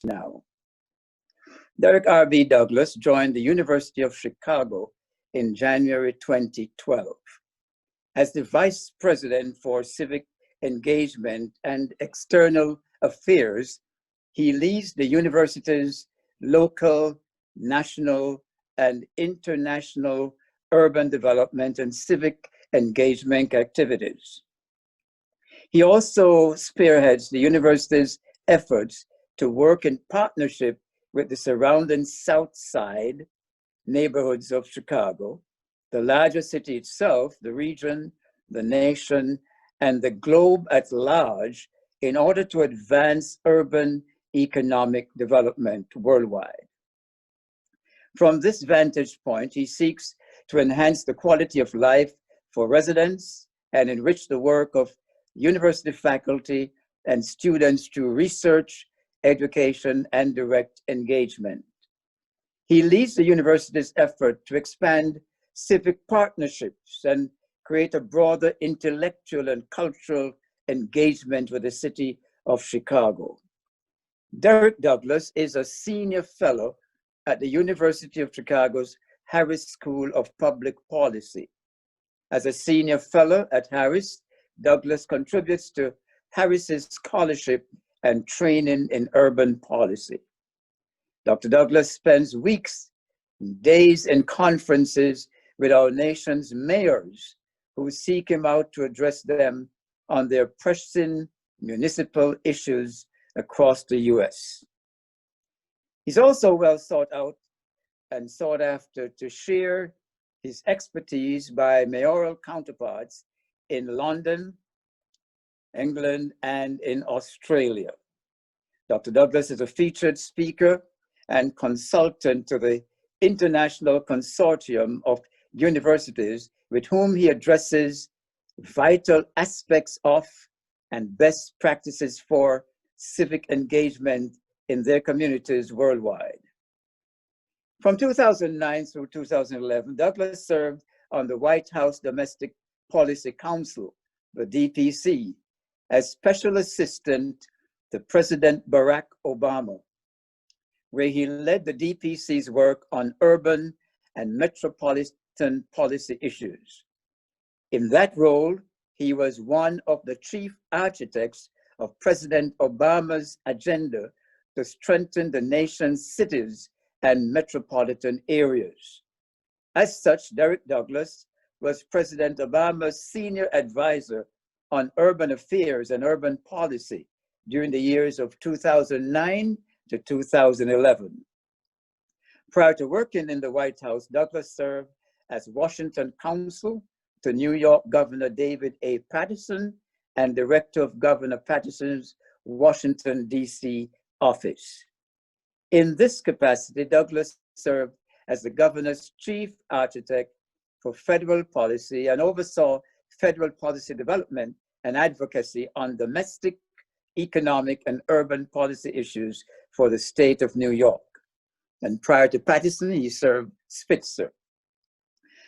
now. Derek R.B. Douglas joined the University of Chicago in January 2012. As the Vice President for Civic Engagement and External Affairs, he leads the university's local, national, and international urban development and civic engagement activities. He also spearheads the university's efforts to work in partnership with the surrounding South Side neighborhoods of Chicago, the larger city itself, the region, the nation, and the globe at large in order to advance urban economic development worldwide. From this vantage point, he seeks to enhance the quality of life for residents and enrich the work of university faculty and students through research, education, and direct engagement. He leads the university's effort to expand civic partnerships and create a broader intellectual and cultural engagement with the city of Chicago. Derek Douglas is a senior fellow at the University of Chicago's Harris School of Public Policy. As a senior fellow at Harris, Douglas contributes to Harris's scholarship and training in urban policy. Dr. Douglas spends weeks, days in conferences with our nation's mayors who seek him out to address them on their pressing municipal issues across the US. He's also well sought out and sought after to share his expertise by mayoral counterparts in London, England, and in Australia. Dr. Douglas is a featured speaker and consultant to the International Consortium of Universities with whom he addresses vital aspects of and best practices for civic engagement in their communities worldwide. From 2009 through 2011, Douglas served on the White House Domestic Policy Council, the DPC, as Special Assistant to President Barack Obama, where he led the DPC's work on urban and metropolitan policy issues. In that role, he was one of the chief architects of President Obama's agenda to strengthen the nation's cities and metropolitan areas. As such, Derek Douglas was President Obama's senior advisor on urban affairs and urban policy during the years of 2009 to 2011. Prior to working in the White House, Douglas served as Washington counsel to New York Governor David A. Paterson and director of Governor Paterson's Washington, D.C. office. In this capacity, Douglas served as the governor's chief architect for federal policy and oversaw federal policy development and advocacy on domestic, economic, and urban policy issues for the state of New York. And prior to Paterson, he served Spitzer.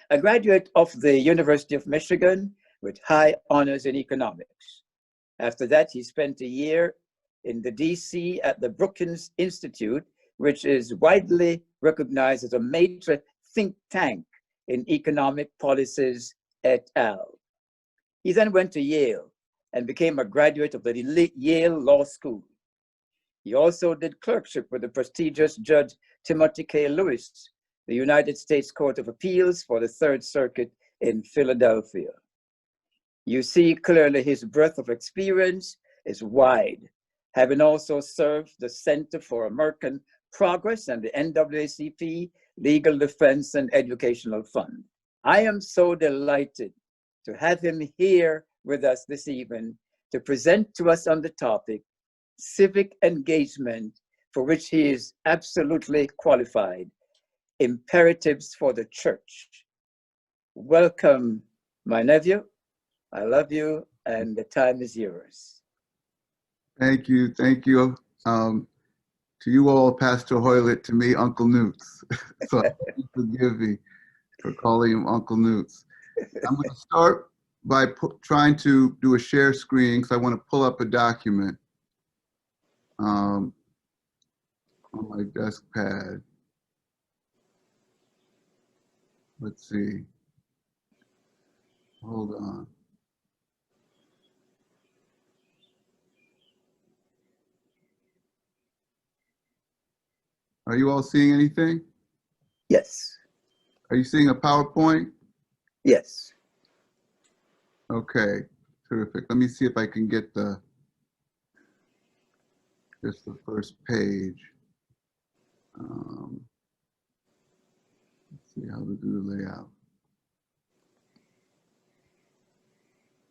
A graduate of the University of Michigan with high honors in economics. After that, he spent a year in the DC at the Brookings Institute, which is widely recognized as a major think tank in economic policies et al. He then went to Yale and became a graduate of the Yale Law School. He also did clerkship with the prestigious Judge Timothy K. Lewis, the United States Court of Appeals for the Third Circuit in Philadelphia. You see clearly his breadth of experience is wide, having also served the Center for American Progress and the NAACP Legal Defense and Educational Fund. I am so delighted to have him here with us this evening to present to us on the topic, civic engagement, for which he is absolutely qualified, imperatives for the church. Welcome, my nephew. I love you, and the time is yours. Thank you. Thank you. To you all, Pastor Hoylett, to me, Uncle Newts. So forgive me for calling him Uncle Newts. I'm going to start by trying to do a share screen because I want to pull up a document. on my desk pad. Let's see. Hold on. Are you all seeing anything? Yes. Are you seeing a PowerPoint? Yes. Okay, terrific. Let me see if I can get just the first page. Let's see how to do the layout.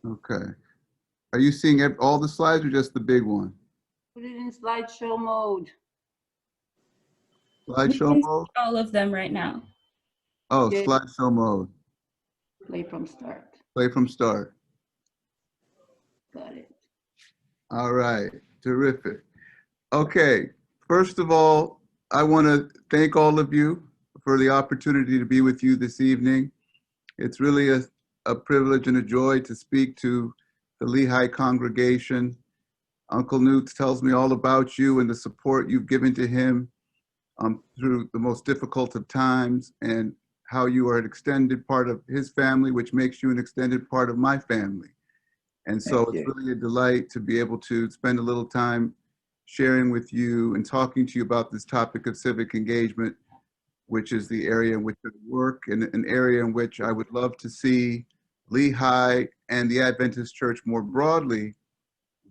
Okay. Are you seeing all the slides or just the big one? Put it in slideshow mode. Slideshow mode? All of them right now. Oh, Yeah. slideshow mode. Play from start. Play from start. Got it. All right, terrific. Okay, first of all, I want to thank all of you for the opportunity to be with you this evening. It's really a privilege and a joy to speak to the Lehigh congregation. Uncle Newt tells me all about you and the support you've given to him through the most difficult of times, and how you are an extended part of his family, which makes you an extended part of my family. And so it's really a delight to be able to spend a little time sharing with you and talking to you about this topic of civic engagement, which is the area in which I work, and an area in which I would love to see Lehigh and the Adventist Church more broadly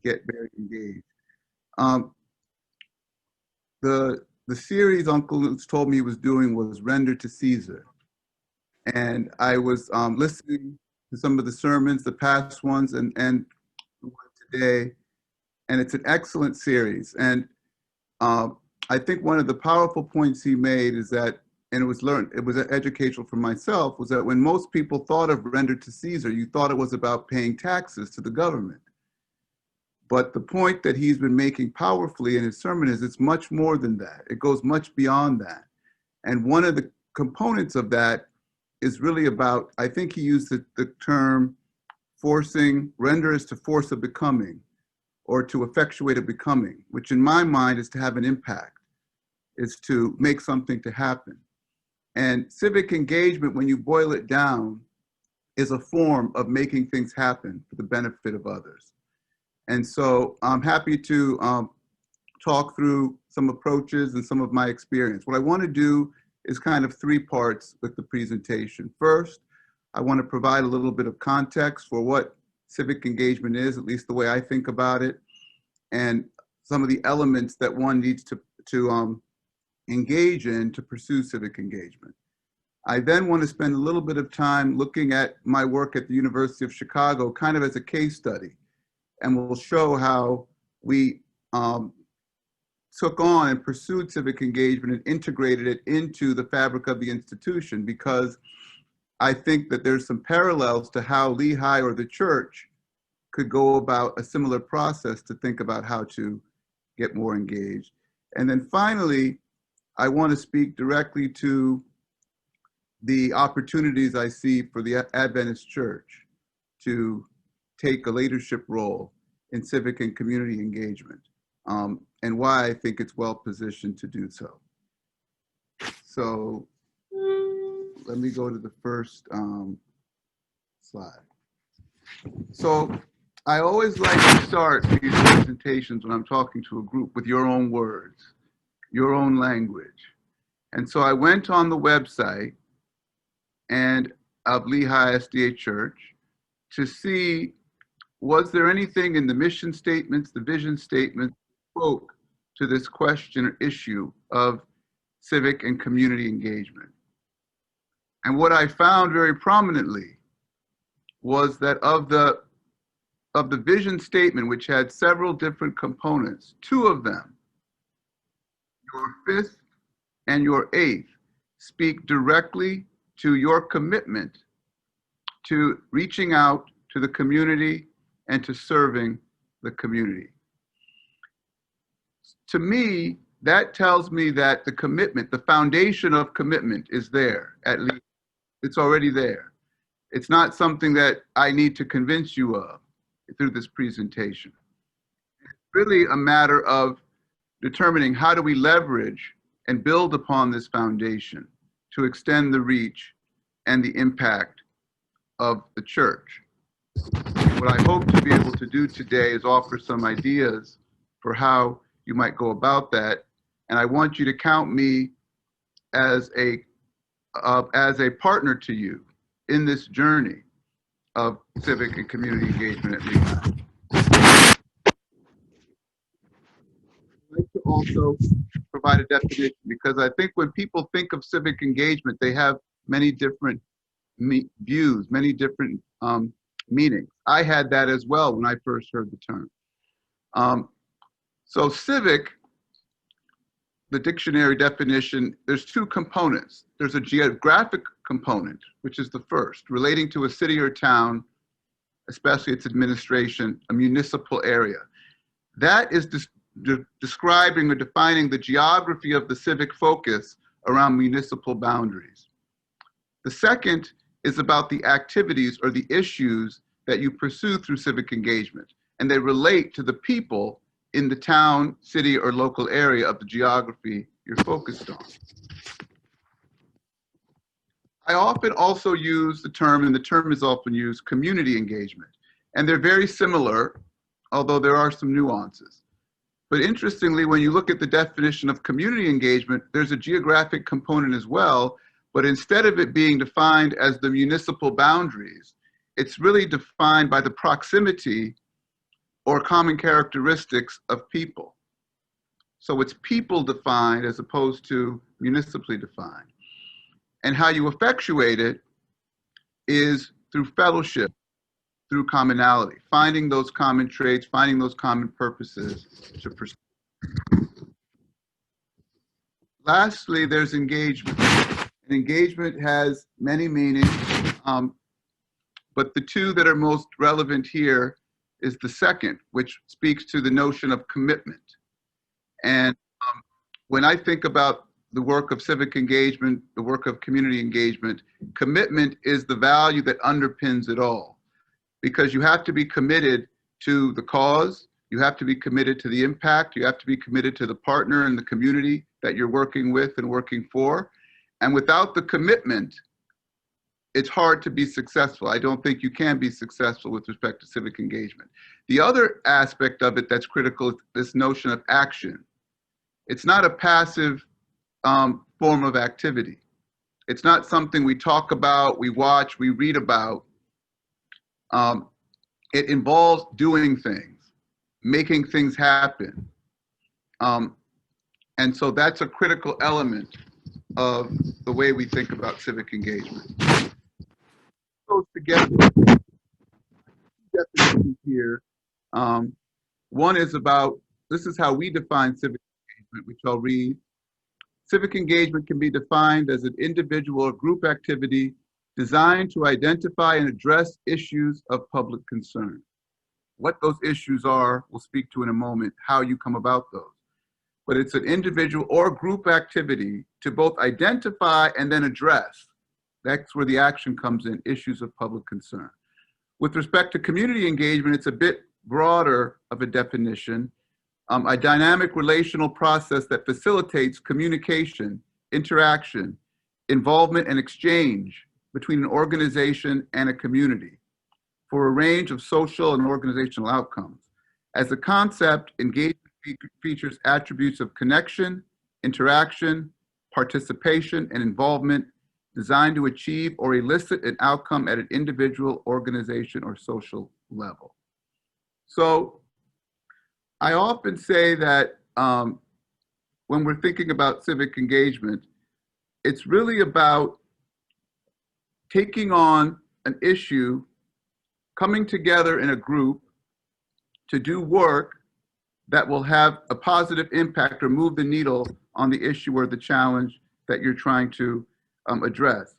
get very engaged. The series Uncle Lutz told me he was doing was Render to Caesar. And I was listening to some of the sermons, the past ones, and the one today. And it's an excellent series. And I think one of the powerful points he made is that, and it was educational for myself, was that when most people thought of render to Caesar, you thought it was about paying taxes to the government. But the point that he's been making powerfully in his sermon is it's much more than that. It goes much beyond that. And one of the components of that is really about, I think he used the term render is to force a becoming, or to effectuate a becoming, which in my mind is to have an impact, is to make something to happen. And civic engagement, when you boil it down, is a form of making things happen for the benefit of others. And so I'm happy to talk through some approaches and some of my experience. What I want to do is kind of three parts with the presentation. First, I want to provide a little bit of context for what civic engagement is, at least the way I think about it, and some of the elements that one needs to engage in to pursue civic engagement. I then want to spend a little bit of time looking at my work at the University of Chicago kind of as a case study, and we'll show how we took on and pursued civic engagement and integrated it into the fabric of the institution, because I think that there's some parallels to how Lehigh or the church could go about a similar process to think about how to get more engaged. And then finally, I want to speak directly to the opportunities I see for the Adventist Church to take a leadership role in civic and community engagement, and why I think it's well positioned to do so. So let me go to the first slide. So I always like to start these presentations when I'm talking to a group with your own words, your own language. And so I went on the website of Lehigh SDA Church to see, was there anything in the mission statements, the vision statements, spoke to this question or issue of civic and community engagement. And what I found very prominently was that of the vision statement, which had several different components, two of them, your fifth and your eighth, speak directly to your commitment to reaching out to the community and to serving the community. To me, that tells me that the commitment, the foundation of commitment is there, at least. It's already there. It's not something that I need to convince you of through this presentation. It's really a matter of determining how do we leverage and build upon this foundation to extend the reach and the impact of the church. What I hope to be able to do today is offer some ideas for how you might go about that. And I want you to count me as a partner to you in this journey of civic and community engagement at Lehigh. I'd like to also provide a definition, because I think when people think of civic engagement, they have many different views, many different meanings. I had that as well when I first heard the term. So civic, the dictionary definition, there's two components. There's a geographic component, which is the first, relating to a city or town, especially its administration, a municipal area. That is describing or defining the geography of the civic focus around municipal boundaries. The second is about the activities or the issues that you pursue through civic engagement, and they relate to the people in the town, city, or local area of the geography you're focused on. I often also use the term, and the term is often used, community engagement. And they're very similar, although there are some nuances. But interestingly, when you look at the definition of community engagement, there's a geographic component as well, but instead of it being defined as the municipal boundaries, it's really defined by the proximity or common characteristics of people. So it's people defined as opposed to municipally defined. And how you effectuate it is through fellowship, through commonality, finding those common traits, finding those common purposes to pursue. Lastly, there's engagement. And engagement has many meanings, but the two that are most relevant here is the second, which speaks to the notion of commitment. And when I think about the work of civic engagement, the work of community engagement, commitment is the value that underpins it all. Because you have to be committed to the cause, you have to be committed to the impact, you have to be committed to the partner and the community that you're working with and working for. And without the commitment, it's hard to be successful. I don't think you can be successful with respect to civic engagement. The other aspect of it that's critical is this notion of action. It's not a passive form of activity. It's not something we talk about, we watch, we read about. It involves doing things, making things happen. And so that's a critical element of the way we think about civic engagement. Goes together. Definitions here. One is about, this is how we define civic engagement, which I'll read. Civic engagement can be defined as an individual or group activity designed to identify and address issues of public concern. What those issues are, we'll speak to in a moment, how you come about those. But it's an individual or group activity to both identify and then address. That's where the action comes in, issues of public concern. With respect to community engagement, it's a bit broader of a definition, a dynamic relational process that facilitates communication, interaction, involvement, and exchange between an organization and a community for a range of social and organizational outcomes. As a concept, engagement features attributes of connection, interaction, participation, and involvement designed to achieve or elicit an outcome at an individual, organization, or social level. So I often say that when we're thinking about civic engagement, it's really about taking on an issue, coming together in a group to do work that will have a positive impact or move the needle on the issue or the challenge that you're trying to address.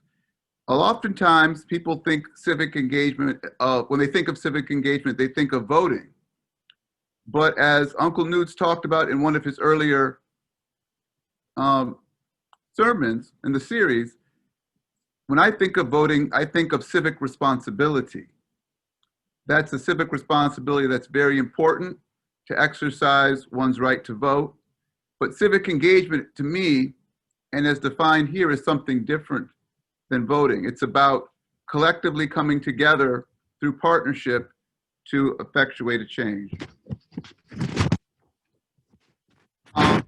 Oftentimes, people think civic engagement, when they think of civic engagement, they think of voting. But as Uncle Newt's talked about in one of his earlier sermons in the series, when I think of voting, I think of civic responsibility. That's a civic responsibility that's very important, to exercise one's right to vote, But civic engagement, to me, and as defined here, is something different than voting. It's about collectively coming together through partnership to effectuate a change. A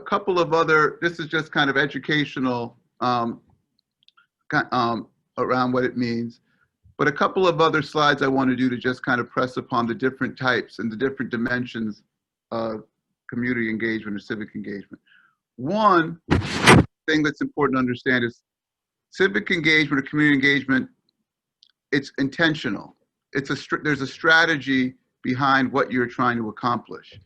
couple of other, this is just kind of educational around what it means, but a couple of other slides I want to do to just kind of press upon the different types and the different dimensions of community engagement or civic engagement. One thing that's important to understand is civic engagement or community engagement, it's intentional. There's a strategy behind what you're trying to accomplish.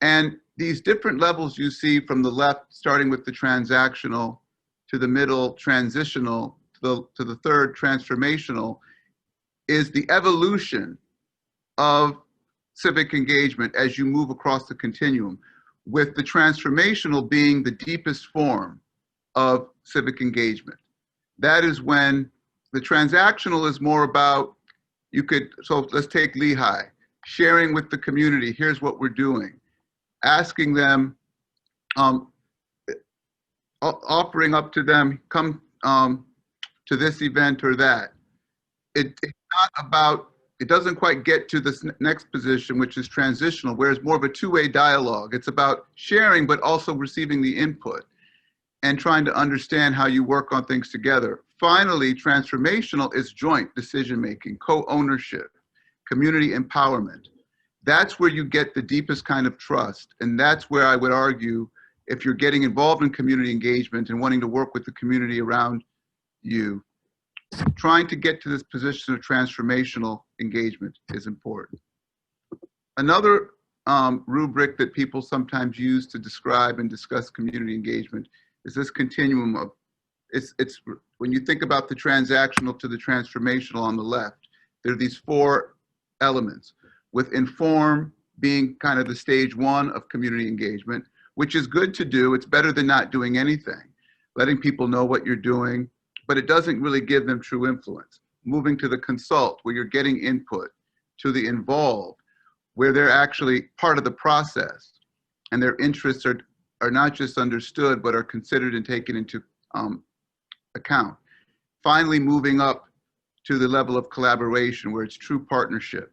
And these different levels you see from the left, starting with the transactional, to the middle, transitional, to the third, transformational, is the evolution of civic engagement as you move across the continuum, with the transformational being the deepest form of civic engagement. That is when the transactional is more about, so let's take Lehigh, sharing with the community, here's what we're doing, asking them, offering up to them, come to this event or that. It's not about, it doesn't quite get to this next position, which is transitional, where it's more of a two-way dialogue. It's about sharing, but also receiving the input and trying to understand how you work on things together. Finally, transformational is joint decision-making, co-ownership, community empowerment. That's where you get the deepest kind of trust. And that's where I would argue, if you're getting involved in community engagement and wanting to work with the community around you, trying to get to this position of transformational engagement is important. Another rubric that people sometimes use to describe and discuss community engagement is this continuum of, it's when you think about the transactional to the transformational on the left, there are these four elements, with inform being kind of the stage one of community engagement, which is good to do. It's better than not doing anything, letting people know what you're doing, but it doesn't really give them true influence. Moving to the consult, where you're getting input, to the involve, where they're actually part of the process and their interests are not just understood, but are considered and taken into account. Finally, moving up to the level of collaboration, where it's true partnership.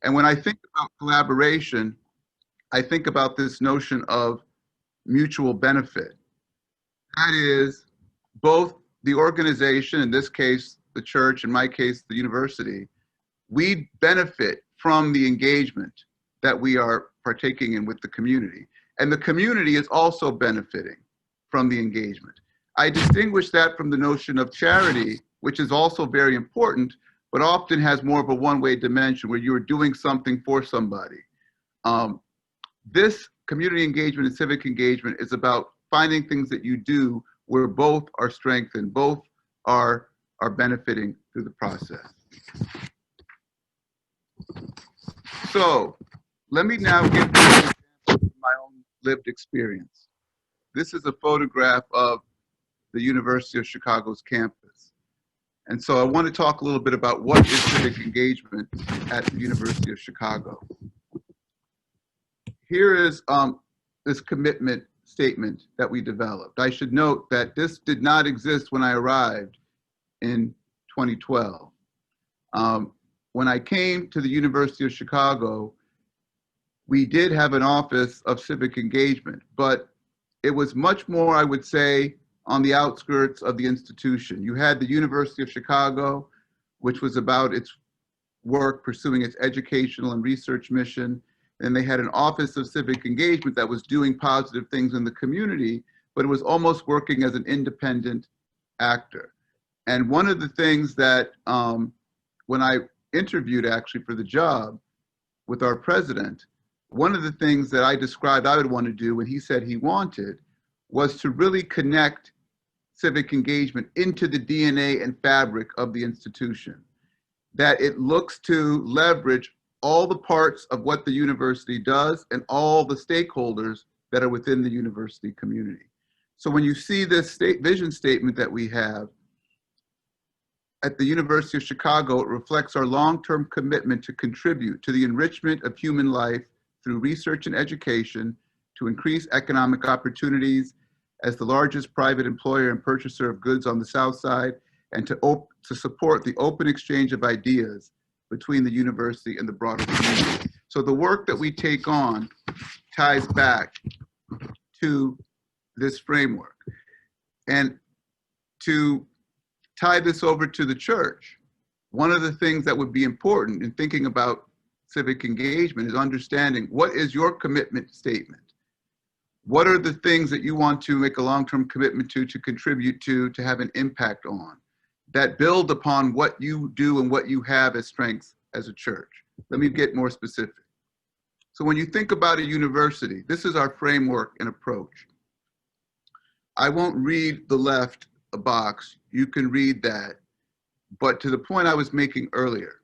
And when I think about collaboration, I think about this notion of mutual benefit. That is, both the organization, in this case, the church, in my case, the university, we benefit from the engagement that we are partaking in with the community. And the community is also benefiting from the engagement. I distinguish that from the notion of charity, which is also very important, but often has more of a one-way dimension where you're doing something for somebody. This community engagement and civic engagement is about finding things that you do where both are strengthened, both are benefiting through the process. So let me now give you an example of my own lived experience. This is a photograph of the University of Chicago's campus. And so I want to talk a little bit about what is civic engagement at the University of Chicago. Here is this commitment statement that we developed. I should note that this did not exist when I arrived in 2012. When I came to the University of Chicago, we did have an office of civic engagement, but it was much more, I would say, on the outskirts of the institution. You had the University of Chicago, which was about its work pursuing its educational and research mission. And they had an office of civic engagement that was doing positive things in the community, but it was almost working as an independent actor. And one of the things that, when I interviewed actually for the job with our president, one of the things that I described I would want to do when he said he wanted was to really connect civic engagement into the DNA and fabric of the institution. That it looks to leverage all the parts of what the university does and all the stakeholders that are within the university community. So when you see this vision statement that we have at the University of Chicago, it reflects our long-term commitment to contribute to the enrichment of human life through research and education to increase economic opportunities as the largest private employer and purchaser of goods on the South Side, and to support the open exchange of ideas between the university and the broader community. So the work that we take on ties back to this framework. And to tie this over to the church, one of the things that would be important in thinking about civic engagement is understanding what is your commitment statement? What are the things that you want to make a long-term commitment to contribute to have an impact on, that build upon what you do and what you have as strengths as a church? Let me get more specific. So when you think about a university, this is our framework and approach. I won't read the left box, you can read that. But to the point I was making earlier,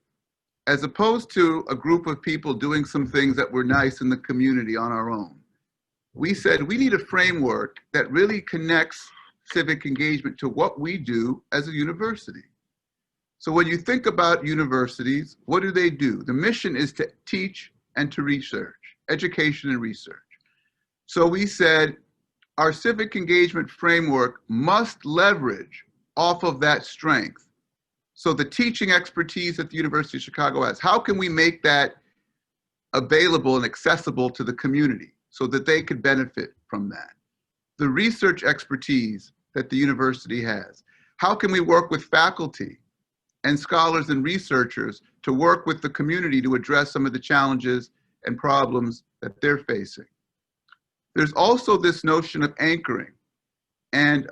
as opposed to a group of people doing some things that were nice in the community on our own, we said we need a framework that really connects civic engagement to what we do as a university. So when you think about universities, what do? The mission is to teach and to research, education and research. So we said our civic engagement framework must leverage off of that strength. So the teaching expertise that the University of Chicago has, how can we make that available and accessible to the community so that they could benefit from that? The research expertise that the university has, how can we work with faculty and scholars and researchers to work with the community to address some of the challenges and problems that they're facing? There's also this notion of anchoring. And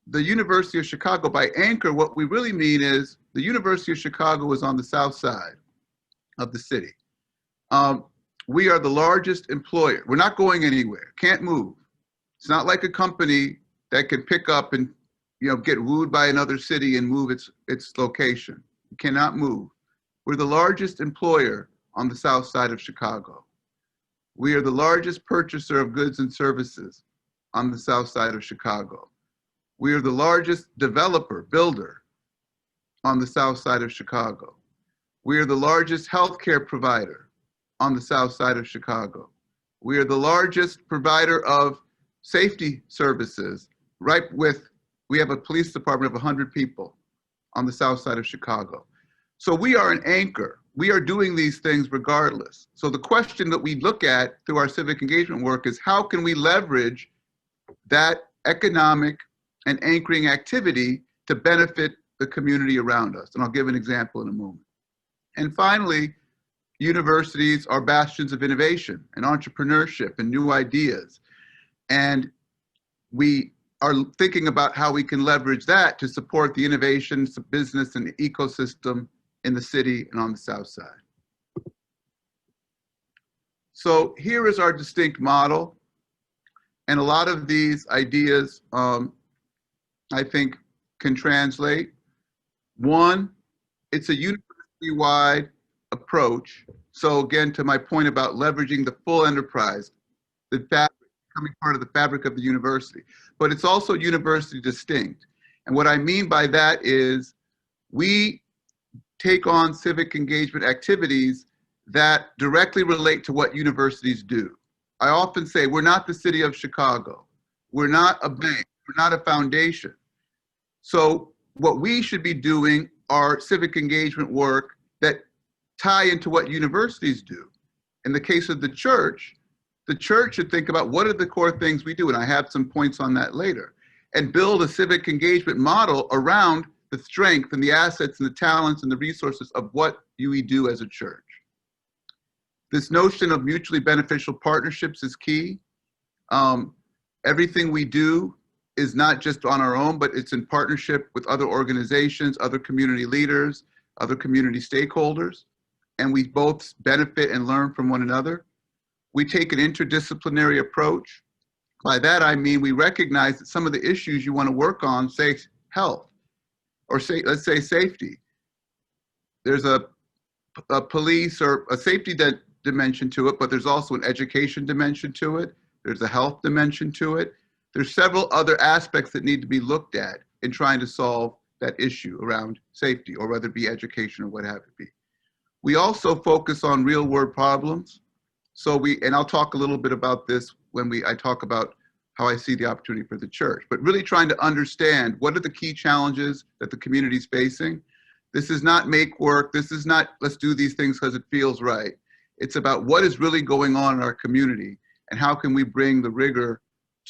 the University of Chicago, by anchor, what we really mean is the University of Chicago is on the south side of the city. We are the largest employer. We're not going anywhere, can't move. It's not like a company that can pick up and get wooed by another city and move its location. You cannot move. We're the largest employer on the south side of Chicago. We are the largest purchaser of goods and services on the south side of Chicago. We are the largest developer, builder on the south side of Chicago. We are the largest healthcare provider on the south side of Chicago. We are the largest provider of safety services, we have a police department of 100 people on the south side of Chicago. So we are an anchor. We are doing these things regardless. So the question that we look at through our civic engagement work is how can we leverage that economic and anchoring activity to benefit the community around us? And I'll give an example in a moment. And finally, universities are bastions of innovation and entrepreneurship and new ideas. And we are thinking about how we can leverage that to support the innovations, business, and the ecosystem in the city and on the south side. So here is our distinct model. And a lot of these ideas, I think, can translate. One, it's a university-wide approach. So again, to my point about leveraging the full enterprise, the fabric, becoming part of the fabric of the university, but it's also university distinct. And what I mean by that is we take on civic engagement activities that directly relate to what universities do. I often say we're not the city of Chicago. We're not a bank. We're not a foundation. So what we should be doing are civic engagement work that tie into what universities do. In the case of the church should think about what are the core things we do, and I have some points on that later, and build a civic engagement model around the strength and the assets and the talents and the resources of what we do as a church. This notion of mutually beneficial partnerships is key. Everything we do is not just on our own, but it's in partnership with other organizations, other community leaders, other community stakeholders, and we both benefit and learn from one another. We take an interdisciplinary approach. By that, I mean we recognize that some of the issues you want to work on, say health, or let's say safety. There's a police or a safety dimension to it, but there's also an education dimension to it. There's a health dimension to it. There's several other aspects that need to be looked at in trying to solve that issue around safety, or whether it be education or what have it be. We also focus on real world problems. So and I'll talk a little bit about this when I talk about how I see the opportunity for the church, but really trying to understand what are the key challenges that the community is facing. This is not make work. This is not, let's do these things because it feels right. It's about what is really going on in our community and how can we bring the rigor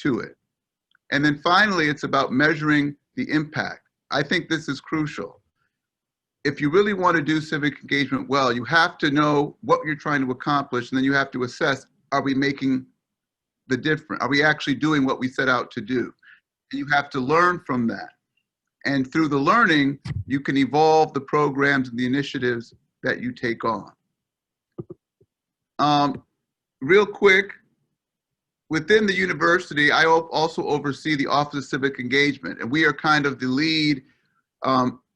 to it. And then finally, it's about measuring the impact. I think this is crucial. If you really want to do civic engagement well, you have to know what you're trying to accomplish, and then you have to assess, are we making the difference? Are we actually doing what we set out to do? And you have to learn from that. And through the learning, you can evolve the programs and the initiatives that you take on. Real quick, within the university, I also oversee the Office of Civic Engagement, and we are kind of the lead.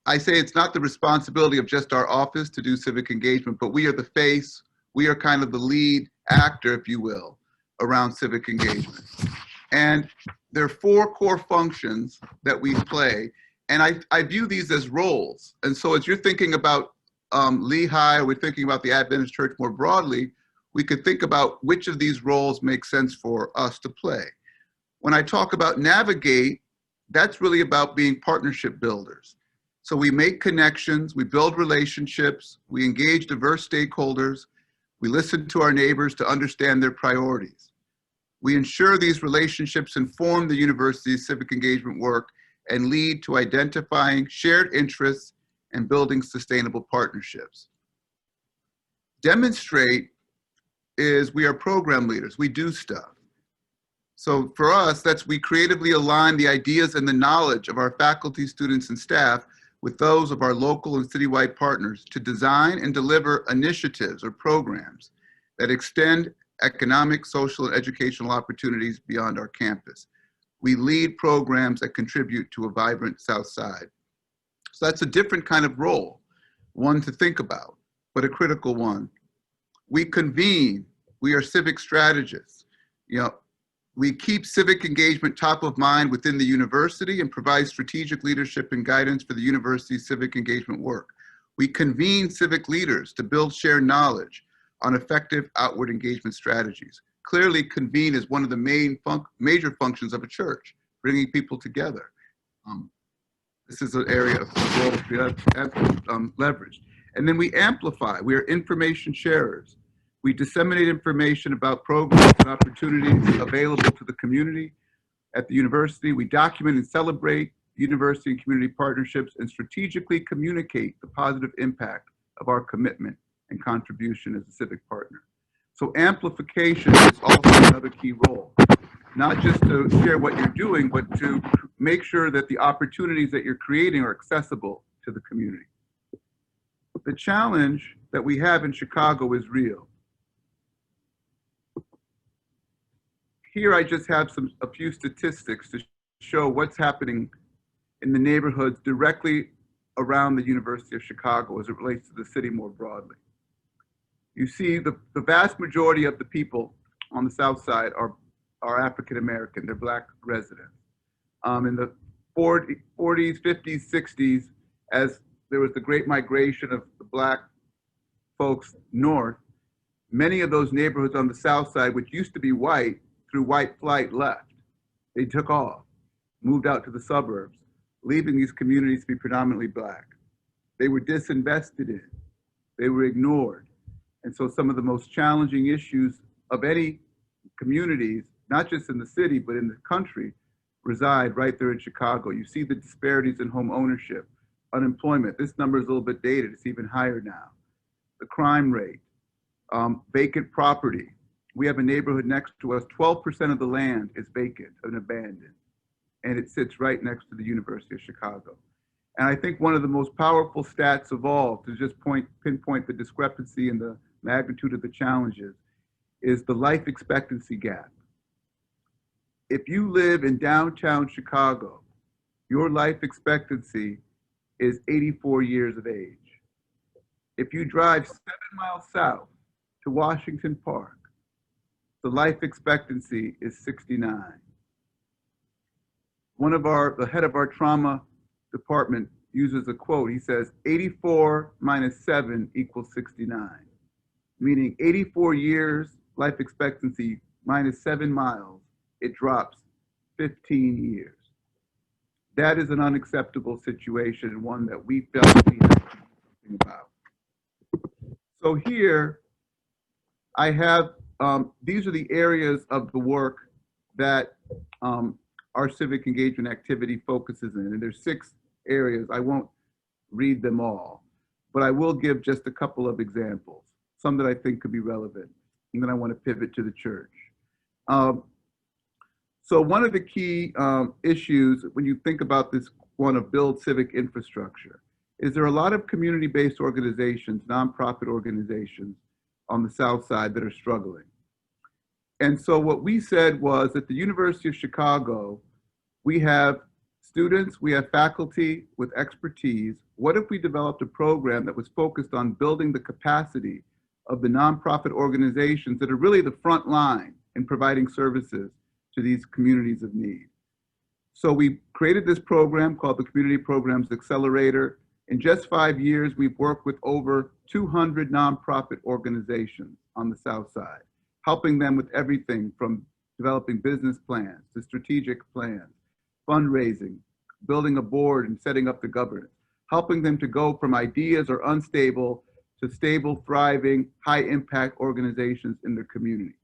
I say it's not the responsibility of just our office to do civic engagement, but we are the face. We are kind of the lead actor, if you will, around civic engagement. And there are 4 core functions that we play, and I view these as roles. And so as you're thinking about Lehigh, or we're thinking about the Adventist Church more broadly, we could think about which of these roles make sense for us to play. When I talk about navigate, that's really about being partnership builders. So we make connections, we build relationships, we engage diverse stakeholders, we listen to our neighbors to understand their priorities. We ensure these relationships inform the university's civic engagement work and lead to identifying shared interests and building sustainable partnerships. Demonstrate is we are program leaders, we do stuff. So for us, we creatively align the ideas and the knowledge of our faculty, students, and staff with those of our local and citywide partners to design and deliver initiatives or programs that extend economic, social, and educational opportunities beyond our campus. We lead programs that contribute to a vibrant South Side. So that's a different kind of role, one to think about, but a critical one. We convene, we are civic strategists. We keep civic engagement top of mind within the university and provide strategic leadership and guidance for the university's civic engagement work. We convene civic leaders to build shared knowledge on effective outward engagement strategies. Clearly, convene is one of the major functions of a church, bringing people together. This is an area of growth we have leveraged. And then we amplify. We are information sharers. We disseminate information about programs and opportunities available to the community at the university. We document and celebrate university and community partnerships and strategically communicate the positive impact of our commitment and contribution as a civic partner. So amplification is also another key role, not just to share what you're doing, but to make sure that the opportunities that you're creating are accessible to the community. The challenge that we have in Chicago is real. Here I just have a few statistics to show what's happening in the neighborhoods directly around the University of Chicago as it relates to the city more broadly. You see the vast majority of the people on the South Side are African American, they're Black residents. In the 40s, 50s, 60s, as there was the great migration of the Black folks north, many of those neighborhoods on the South Side, which used to be white, through white flight left. They took off, moved out to the suburbs, leaving these communities to be predominantly Black. They were disinvested in, they were ignored. And so some of the most challenging issues of any communities, not just in the city, but in the country, reside right there in Chicago. You see the disparities in home ownership, unemployment. This number is a little bit dated, it's even higher now. The crime rate, vacant property. We have a neighborhood next to us, 12% of the land is vacant and abandoned, and it sits right next to the University of Chicago. And I think one of the most powerful stats of all, to just pinpoint the discrepancy and the magnitude of the challenges, is the life expectancy gap. If you live in downtown Chicago, your life expectancy is 84 years of age. If you drive 7 miles south to Washington Park, the life expectancy is 69. The head of our trauma department uses a quote. He says, 84 minus 7 equals 69, meaning 84 years life expectancy minus 7 miles, it drops 15 years. That is an unacceptable situation, and one that we felt we had to do something about. So here I have, these are the areas of the work that our civic engagement activity focuses in. And there's 6 areas. I won't read them all, but I will give just a couple of examples, some that I think could be relevant. And then I want to pivot to the church. So one of the key issues when you think about this one of build civic infrastructure is there are a lot of community-based organizations, nonprofit organizations on the South Side that are struggling. And so what we said was at the University of Chicago, we have students, we have faculty with expertise. What if we developed a program that was focused on building the capacity of the nonprofit organizations that are really the front line in providing services to these communities of need? So we created this program called the Community Programs Accelerator. In just 5 years, we've worked with over 200 nonprofit organizations on the South Side, helping them with everything from developing business plans to strategic plans, fundraising, building a board and setting up the governance, helping them to go from ideas or unstable to stable, thriving, high impact organizations in their community.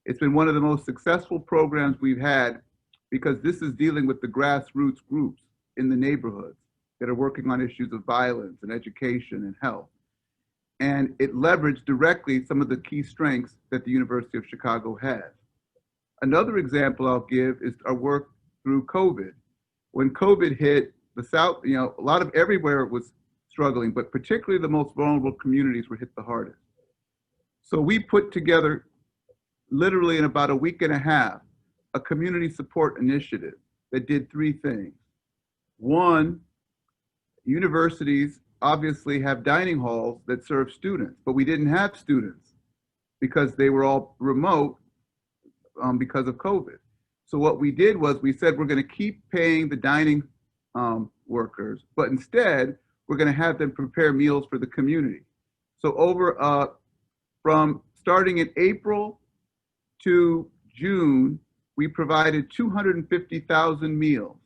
It's been one of the most successful programs we've had because this is dealing with the grassroots groups in the neighborhoods that are working on issues of violence and education and health. And it leveraged directly some of the key strengths that the University of Chicago has. Another example I'll give is our work through COVID. When COVID hit, the South, a lot of everywhere was struggling, but particularly the most vulnerable communities were hit the hardest. So we put together, literally in about a week and a half, a community support initiative that did 3 things. One, universities obviously have dining halls that serve students, but we didn't have students because they were all remote because of COVID. So what we did was we said we're going to keep paying the dining workers, but instead we're going to have them prepare meals for the community. So over from starting in April to June, we provided 250,000 meals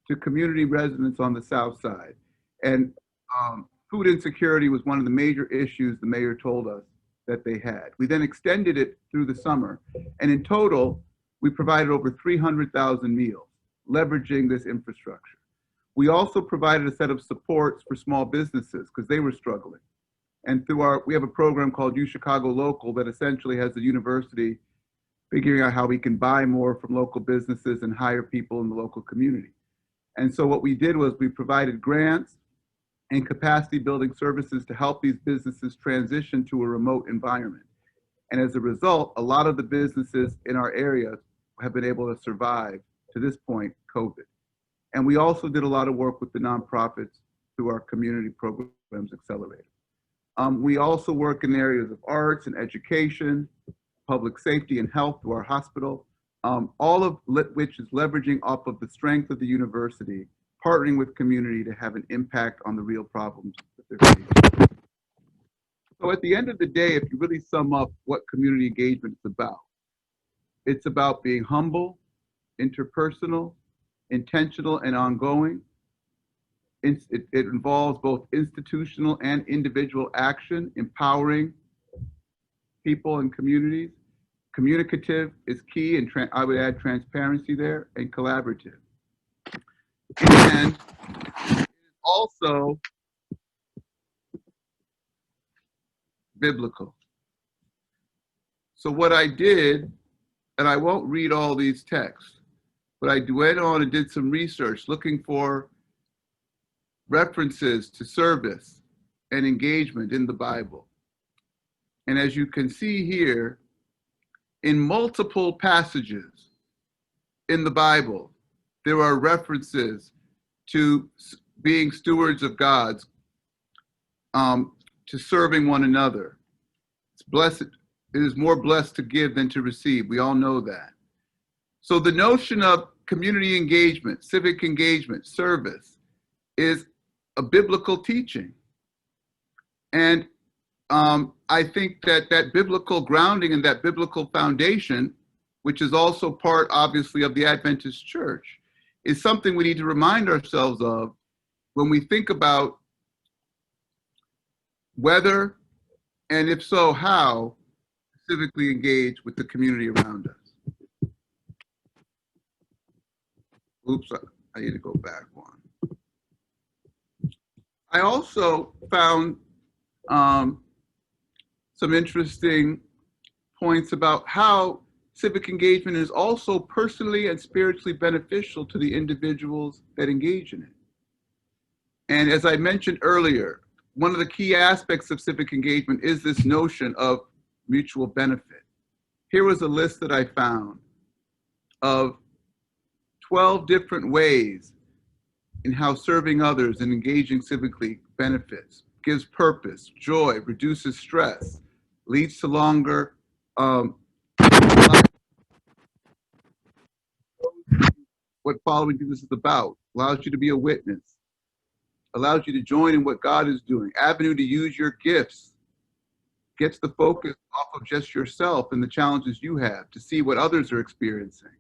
to community residents on the South Side. And food insecurity was one of the major issues the mayor told us that they had. We then extended it through the summer. And in total, we provided over 300,000 meals, leveraging this infrastructure. We also provided a set of supports for small businesses because they were struggling. And through we have a program called UCHICAGO Local that essentially has the university figuring out how we can buy more from local businesses and hire people in the local community. And so what we did was we provided grants and capacity building services to help these businesses transition to a remote environment. And as a result, a lot of the businesses in our area have been able to survive, to this point, COVID. And we also did a lot of work with the nonprofits through our Community Programs Accelerator. We also work in areas of arts and education, public safety and health through our hospital, all of which is leveraging off of the strength of the university, partnering with community to have an impact on the real problems that they're facing. So at the end of the day, if you really sum up what community engagement is about, it's about being humble, interpersonal, intentional, and ongoing. It involves both institutional and individual action, empowering people and communities. Communicative is key, and I would add transparency there, and collaborative. And also biblical. So what I did, and I won't read all these texts, but I went on and did some research looking for references to service and engagement in the Bible. And as you can see here, in multiple passages in the Bible, there are references to being stewards of God's, to serving one another. It's blessed. It is more blessed to give than to receive. We all know that. So the notion of community engagement, civic engagement, service is a biblical teaching. And I think that that biblical grounding and that biblical foundation, which is also part, obviously, of the Adventist Church, is something we need to remind ourselves of when we think about whether, and if so, how, civically engage with the community around us. Oops, I need to go back one. I also found some interesting points about how civic engagement is also personally and spiritually beneficial to the individuals that engage in it. And as I mentioned earlier, one of the key aspects of civic engagement is this notion of mutual benefit. Here was a list that I found of 12 different ways in how serving others and engaging civically benefits, gives purpose, joy, reduces stress, leads to longer life. What following Jesus is about, allows you to be a witness, allows you to join in what God is doing, avenue to use your gifts, gets the focus off of just yourself and the challenges you have to see what others are experiencing,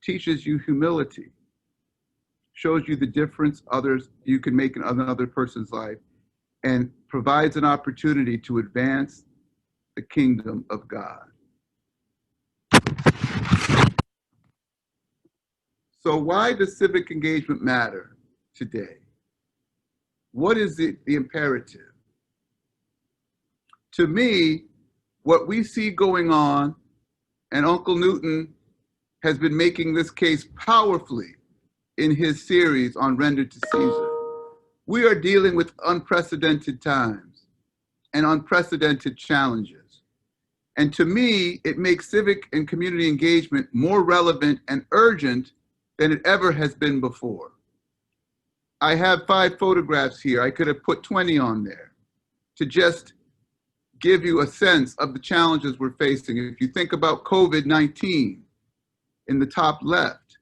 teaches you humility, shows you the difference others you can make in another person's life, and provides an opportunity to advance the kingdom of God. So why does civic engagement matter today? What is the imperative? To me, what we see going on, and Uncle Newton has been making this case powerfully in his series on Render to Caesar. We are dealing with unprecedented times and unprecedented challenges. And to me, it makes civic and community engagement more relevant and urgent than it ever has been before. I have 5 photographs here. I could have put 20 on there to just give you a sense of the challenges we're facing. If you think about COVID-19 in the top left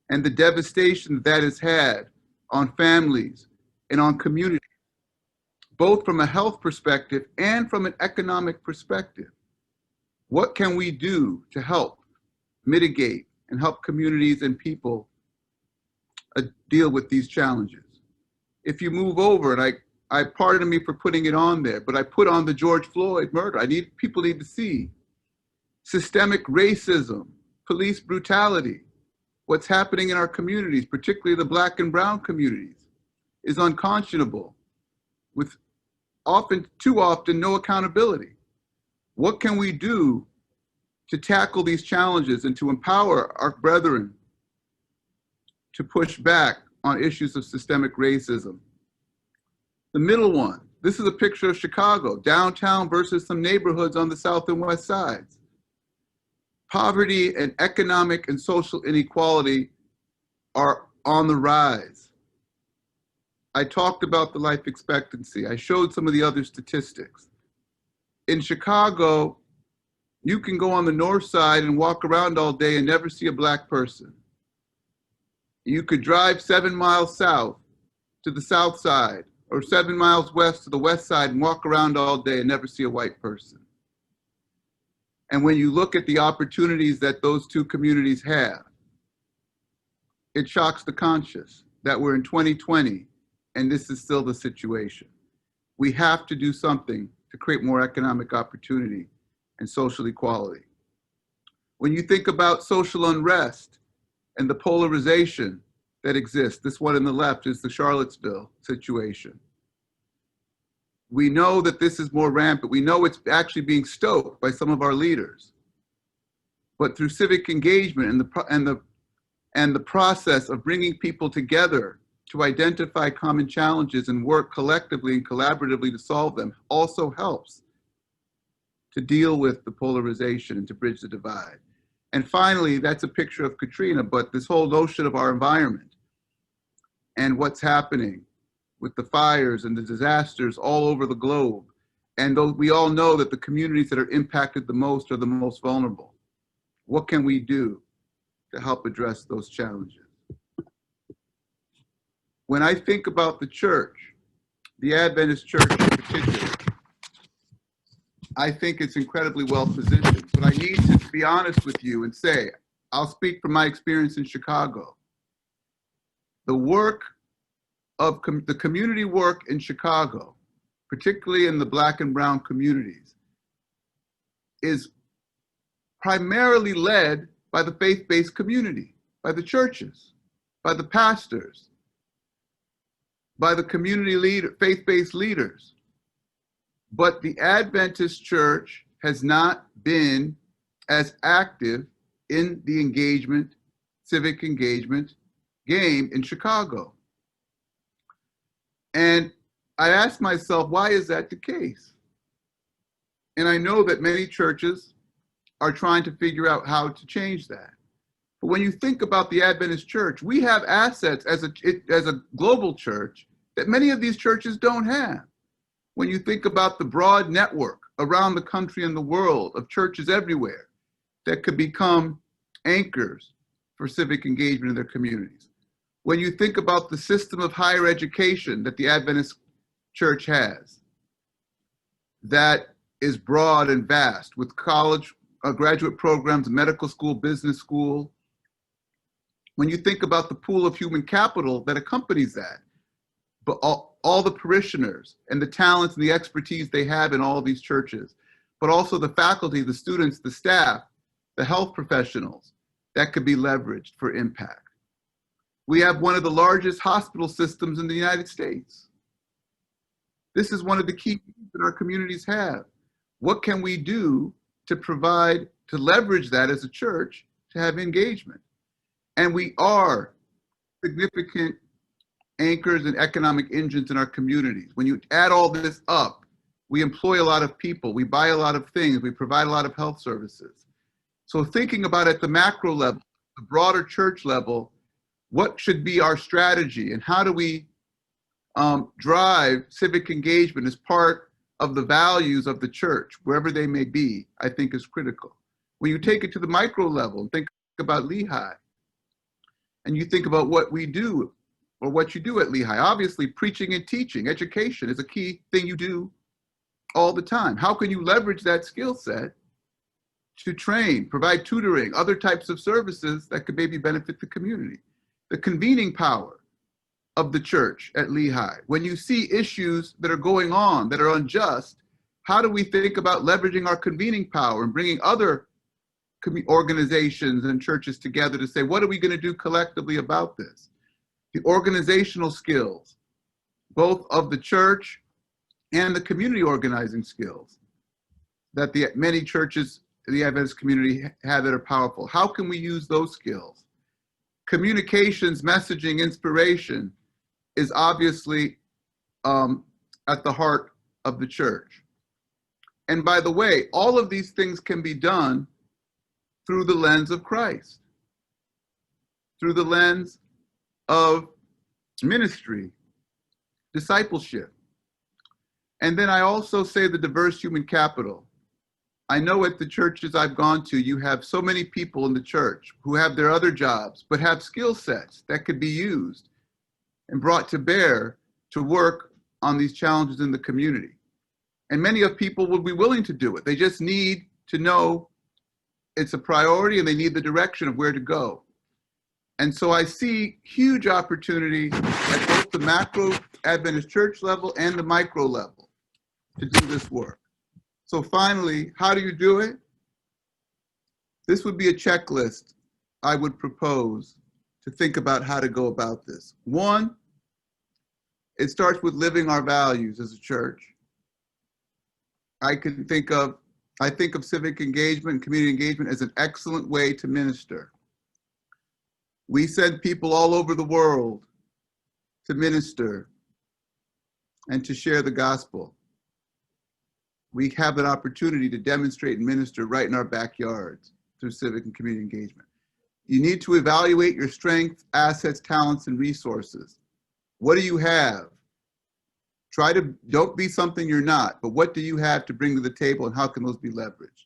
and the devastation that has had on families and on communities, both from a health perspective and from an economic perspective. What can we do to help mitigate and help communities and people deal with these challenges? If you move over, and I pardon me for putting it on there, but I put on the George Floyd murder. People need to see systemic racism, police brutality, what's happening in our communities, particularly the Black and brown communities, is unconscionable, with too often no accountability. What can we do to tackle these challenges and to empower our brethren to push back on issues of systemic racism? The middle one, this is a picture of Chicago, downtown versus some neighborhoods on the south and west sides. Poverty and economic and social inequality are on the rise. I talked about the life expectancy. I showed some of the other statistics. In Chicago, you can go on the north side and walk around all day and never see a Black person. You could drive 7 miles south to the south side or 7 miles west to the west side and walk around all day and never see a white person. And when you look at the opportunities that those two communities have, it shocks the conscience that we're in 2020 and this is still the situation. We have to do something to create more economic opportunity and social equality. When you think about social unrest and the polarization that exists, this one on the left is the Charlottesville situation. We know that this is more rampant. We know it's actually being stoked by some of our leaders. But through civic engagement and the process of bringing people together to identify common challenges and work collectively and collaboratively to solve them also helps to deal with the polarization and to bridge the divide. And finally, that's a picture of Katrina, but this whole notion of our environment and what's happening with the fires and the disasters all over the globe. And we all know that the communities that are impacted the most are the most vulnerable. What can we do to help address those challenges? When I think about the church, the Adventist church in particular, I think it's incredibly well positioned. But I need to be honest with you and say, I'll speak from my experience in Chicago. The work of the community work in Chicago, particularly in the Black and brown communities, is primarily led by the faith-based community, by the churches, by the pastors, by the community leader, faith-based leaders. But the Adventist church has not been as active in the engagement, civic engagement game in Chicago. And I asked myself, why is that the case? And I know that many churches are trying to figure out how to change that. But when you think about the Adventist church, we have assets as a global church that many of these churches don't have. When you think about the broad network around the country and the world of churches everywhere that could become anchors for civic engagement in their communities. When you think about the system of higher education that the Adventist church has, that is broad and vast with college, graduate programs, medical school, business school. When you think about the pool of human capital that accompanies that, but all the parishioners and the talents and the expertise they have in all of these churches, but also the faculty, the students, the staff, the health professionals that could be leveraged for impact. We have one of the largest hospital systems in the United States. This is one of the key things that our communities have. What can we do to provide, to leverage that as a church to have engagement? And we are significant anchors and economic engines in our communities. When you add all this up, we employ a lot of people, we buy a lot of things, we provide a lot of health services. So thinking about at the macro level, the broader church level, what should be our strategy and how do we drive civic engagement as part of the values of the church, wherever they may be, I think is critical. When you take it to the micro level and think about Lehigh, and you think about what we do or what you do at Lehigh, obviously preaching and teaching, education is a key thing you do all the time. How can you leverage that skill set to train, provide tutoring, other types of services that could maybe benefit the community? The convening power of the church at Lehigh. When you see issues that are going on that are unjust, how do we think about leveraging our convening power and bringing other organizations and churches together to say, what are we going to do collectively about this? The organizational skills, both of the church and the community organizing skills that the many churches in the Adventist community have that are powerful. How can we use those skills? Communications, messaging, inspiration is obviously at the heart of the church. And by the way, all of these things can be done through the lens of Christ, through the lens of ministry, discipleship. And then I also say the diverse human capital. I know at the churches I've gone to, you have so many people in the church who have their other jobs, but have skill sets that could be used and brought to bear to work on these challenges in the community. And many of people would be willing to do it. They just need to know it's a priority and they need the direction of where to go. And so I see huge opportunity at both the macro Adventist church level and the micro level to do this work. So finally, how do you do it? This would be a checklist I would propose to think about how to go about this. One, it starts with living our values as a church. I think of civic engagement and community engagement as an excellent way to minister. We send people all over the world to minister and to share the gospel. We have an opportunity to demonstrate and minister right in our backyards through civic and community engagement. You need to evaluate your strengths, assets, talents, and resources. What do you have? Don't be something you're not, but what do you have to bring to the table and how can those be leveraged?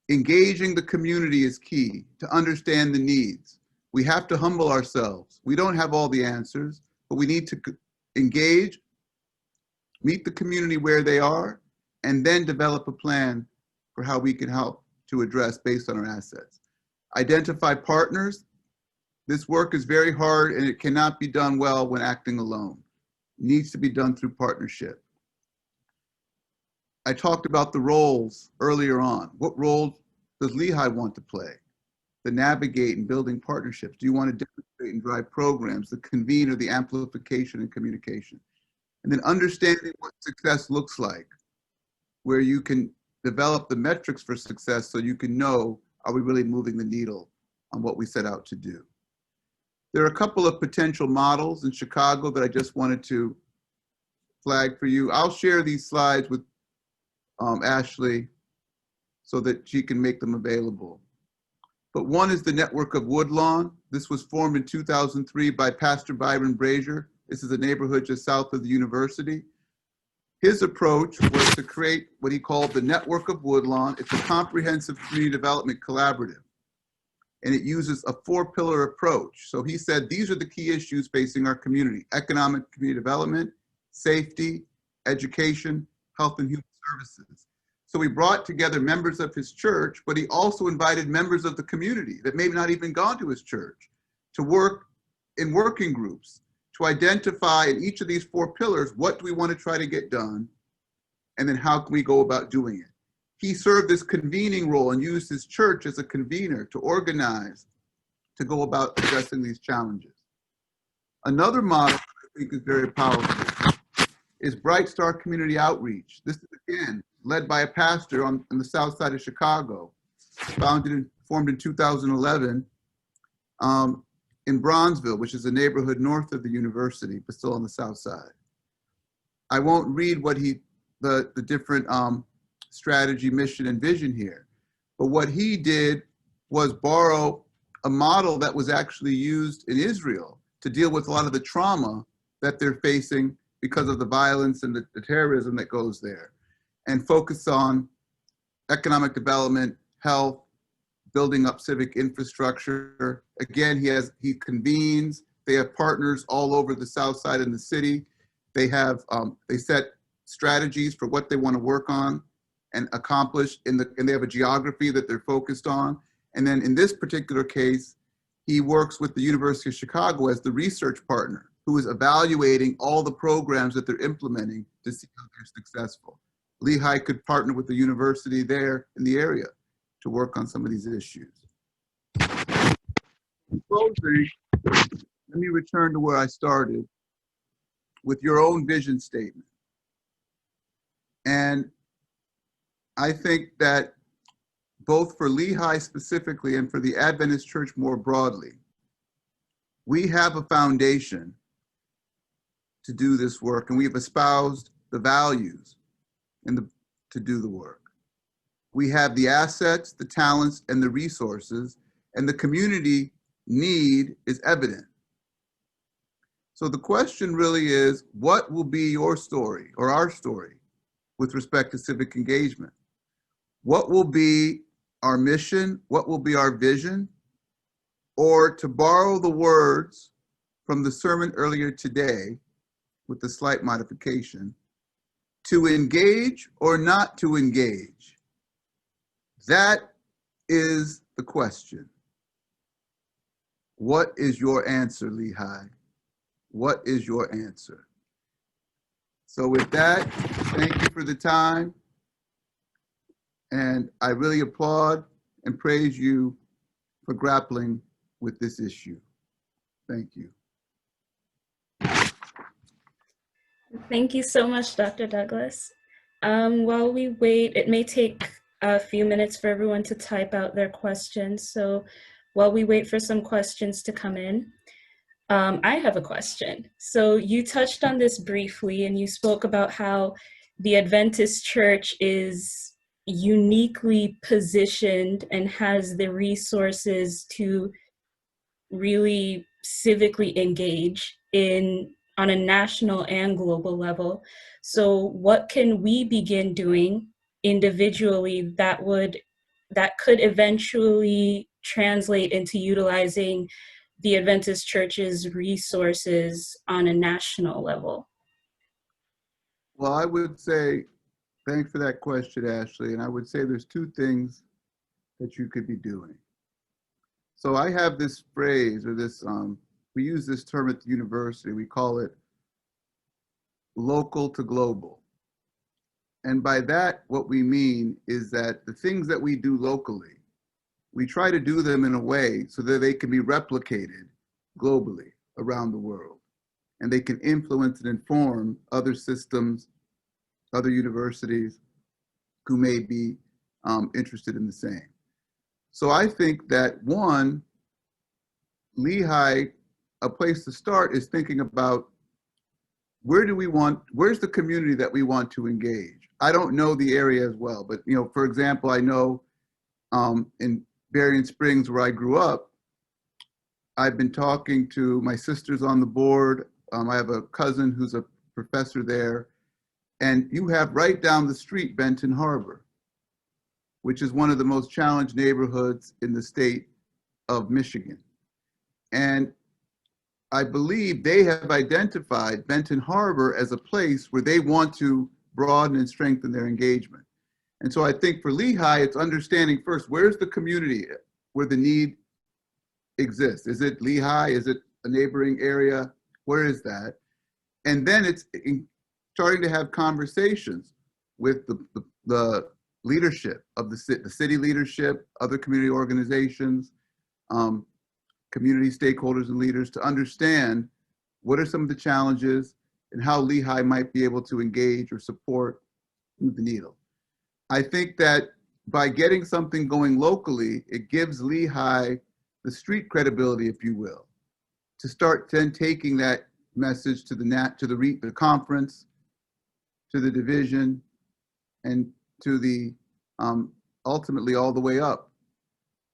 Engaging the community is key to understand the needs. We have to humble ourselves. We don't have all the answers, but we need to engage, meet the community where they are, and then develop a plan for how we can help to address based on our assets. Identify partners. This work is very hard and it cannot be done well when acting alone. It needs to be done through partnership. I talked about the roles earlier on. What role does Lehigh want to play? The navigate and building partnerships. Do you want to demonstrate and drive programs, the convene or the amplification and communication? And then understanding what success looks like, where you can develop the metrics for success so you can know, are we really moving the needle on what we set out to do? There are a couple of potential models in Chicago that I just wanted to flag for you. I'll share these slides with Ashley so that she can make them available. But one is the network of Woodlawn. This was formed in 2003 by Pastor Byron Brazier. This is a neighborhood just south of the university. His approach was to create what he called the network of Woodlawn. It's a comprehensive community development collaborative, and it uses a 4-pillar approach. So he said, these are the key issues facing our community: economic community development, safety, education, health and human services. So he brought together members of his church, but he also invited members of the community that may not even gone to his church to work in working groups to identify in each of these 4 pillars, what do we want to try to get done? And then how can we go about doing it? He served this convening role and used his church as a convener to organize, to go about addressing these challenges. Another model I think is very powerful is Bright Star Community Outreach. This is, again, led by a pastor on the south side of Chicago, formed in 2011 in Bronzeville, which is a neighborhood north of the university, but still on the south side. I won't read what the different strategy, mission, and vision here, but what he did was borrow a model that was actually used in Israel to deal with a lot of the trauma that they're facing because of the violence and the terrorism that goes there, and focus on economic development, health, building up civic infrastructure. Again, he convenes. They have partners all over the south side in the city. They have they set strategies for what they want to work on and accomplish and they have a geography that they're focused on. And then in this particular case, he works with the University of Chicago as the research partner who is evaluating all the programs that they're implementing to see how they're successful. Lehigh could partner with the university there in the area to work on some of these issues. In closing, let me return to where I started with your own vision statement. And I think that both for Lehigh specifically and for the Adventist Church more broadly, we have a foundation to do this work, and we've espoused the values to do the work. We have the assets, the talents, and the resources, and the community need is evident. So the question really is, what will be your story or our story with respect to civic engagement? What will be our mission? What will be our vision? Or to borrow the words from the sermon earlier today, with a slight modification, to engage or not to engage? That is the question. What is your answer, Lehigh? What is your answer? So with that, thank you for the time. And I really applaud and praise you for grappling with this issue. Thank you. Thank you so much, Dr. Douglas. While we wait, it may take a few minutes for everyone to type out their questions. So while we wait for some questions to come in, I have a question. So you touched on this briefly, and you spoke about how the Adventist Church is uniquely positioned and has the resources to really civically engage on a national and global level. So what can we begin doing individually that could eventually translate into utilizing the Adventist Church's resources on a national level? Well, I would say Thanks for that question, Ashley. And I would say there's two things that you could be doing. So I have this phrase or this, we use this term at the university, we call it local to global. And by that, what we mean is that the things that we do locally, we try to do them in a way so that they can be replicated globally around the world. And they can influence and inform other systems, other universities who may be interested in the same. So I think that one, Lehigh, a place to start is thinking about where's the community that we want to engage? I don't know the area as well, but for example, I know in Berrien Springs, where I grew up, I've been talking to my sisters on the board. I have a cousin who's a professor there, and you have right down the street Benton Harbor, which is one of the most challenged neighborhoods in the state of Michigan. And I believe they have identified Benton Harbor as a place where they want to broaden and strengthen their engagement. And so I think for Lehigh, it's understanding first, where's the community where the need exists? Is it Lehigh? Is it a neighboring area? Where is that? And then it's starting to have conversations with the leadership of the city leadership, other community organizations, community stakeholders and leaders to understand what are some of the challenges and how Lehigh might be able to engage or support move the needle. I think that by getting something going locally, it gives Lehigh the street credibility, if you will, to start then taking that message to the conference, to the division, and to the ultimately all the way up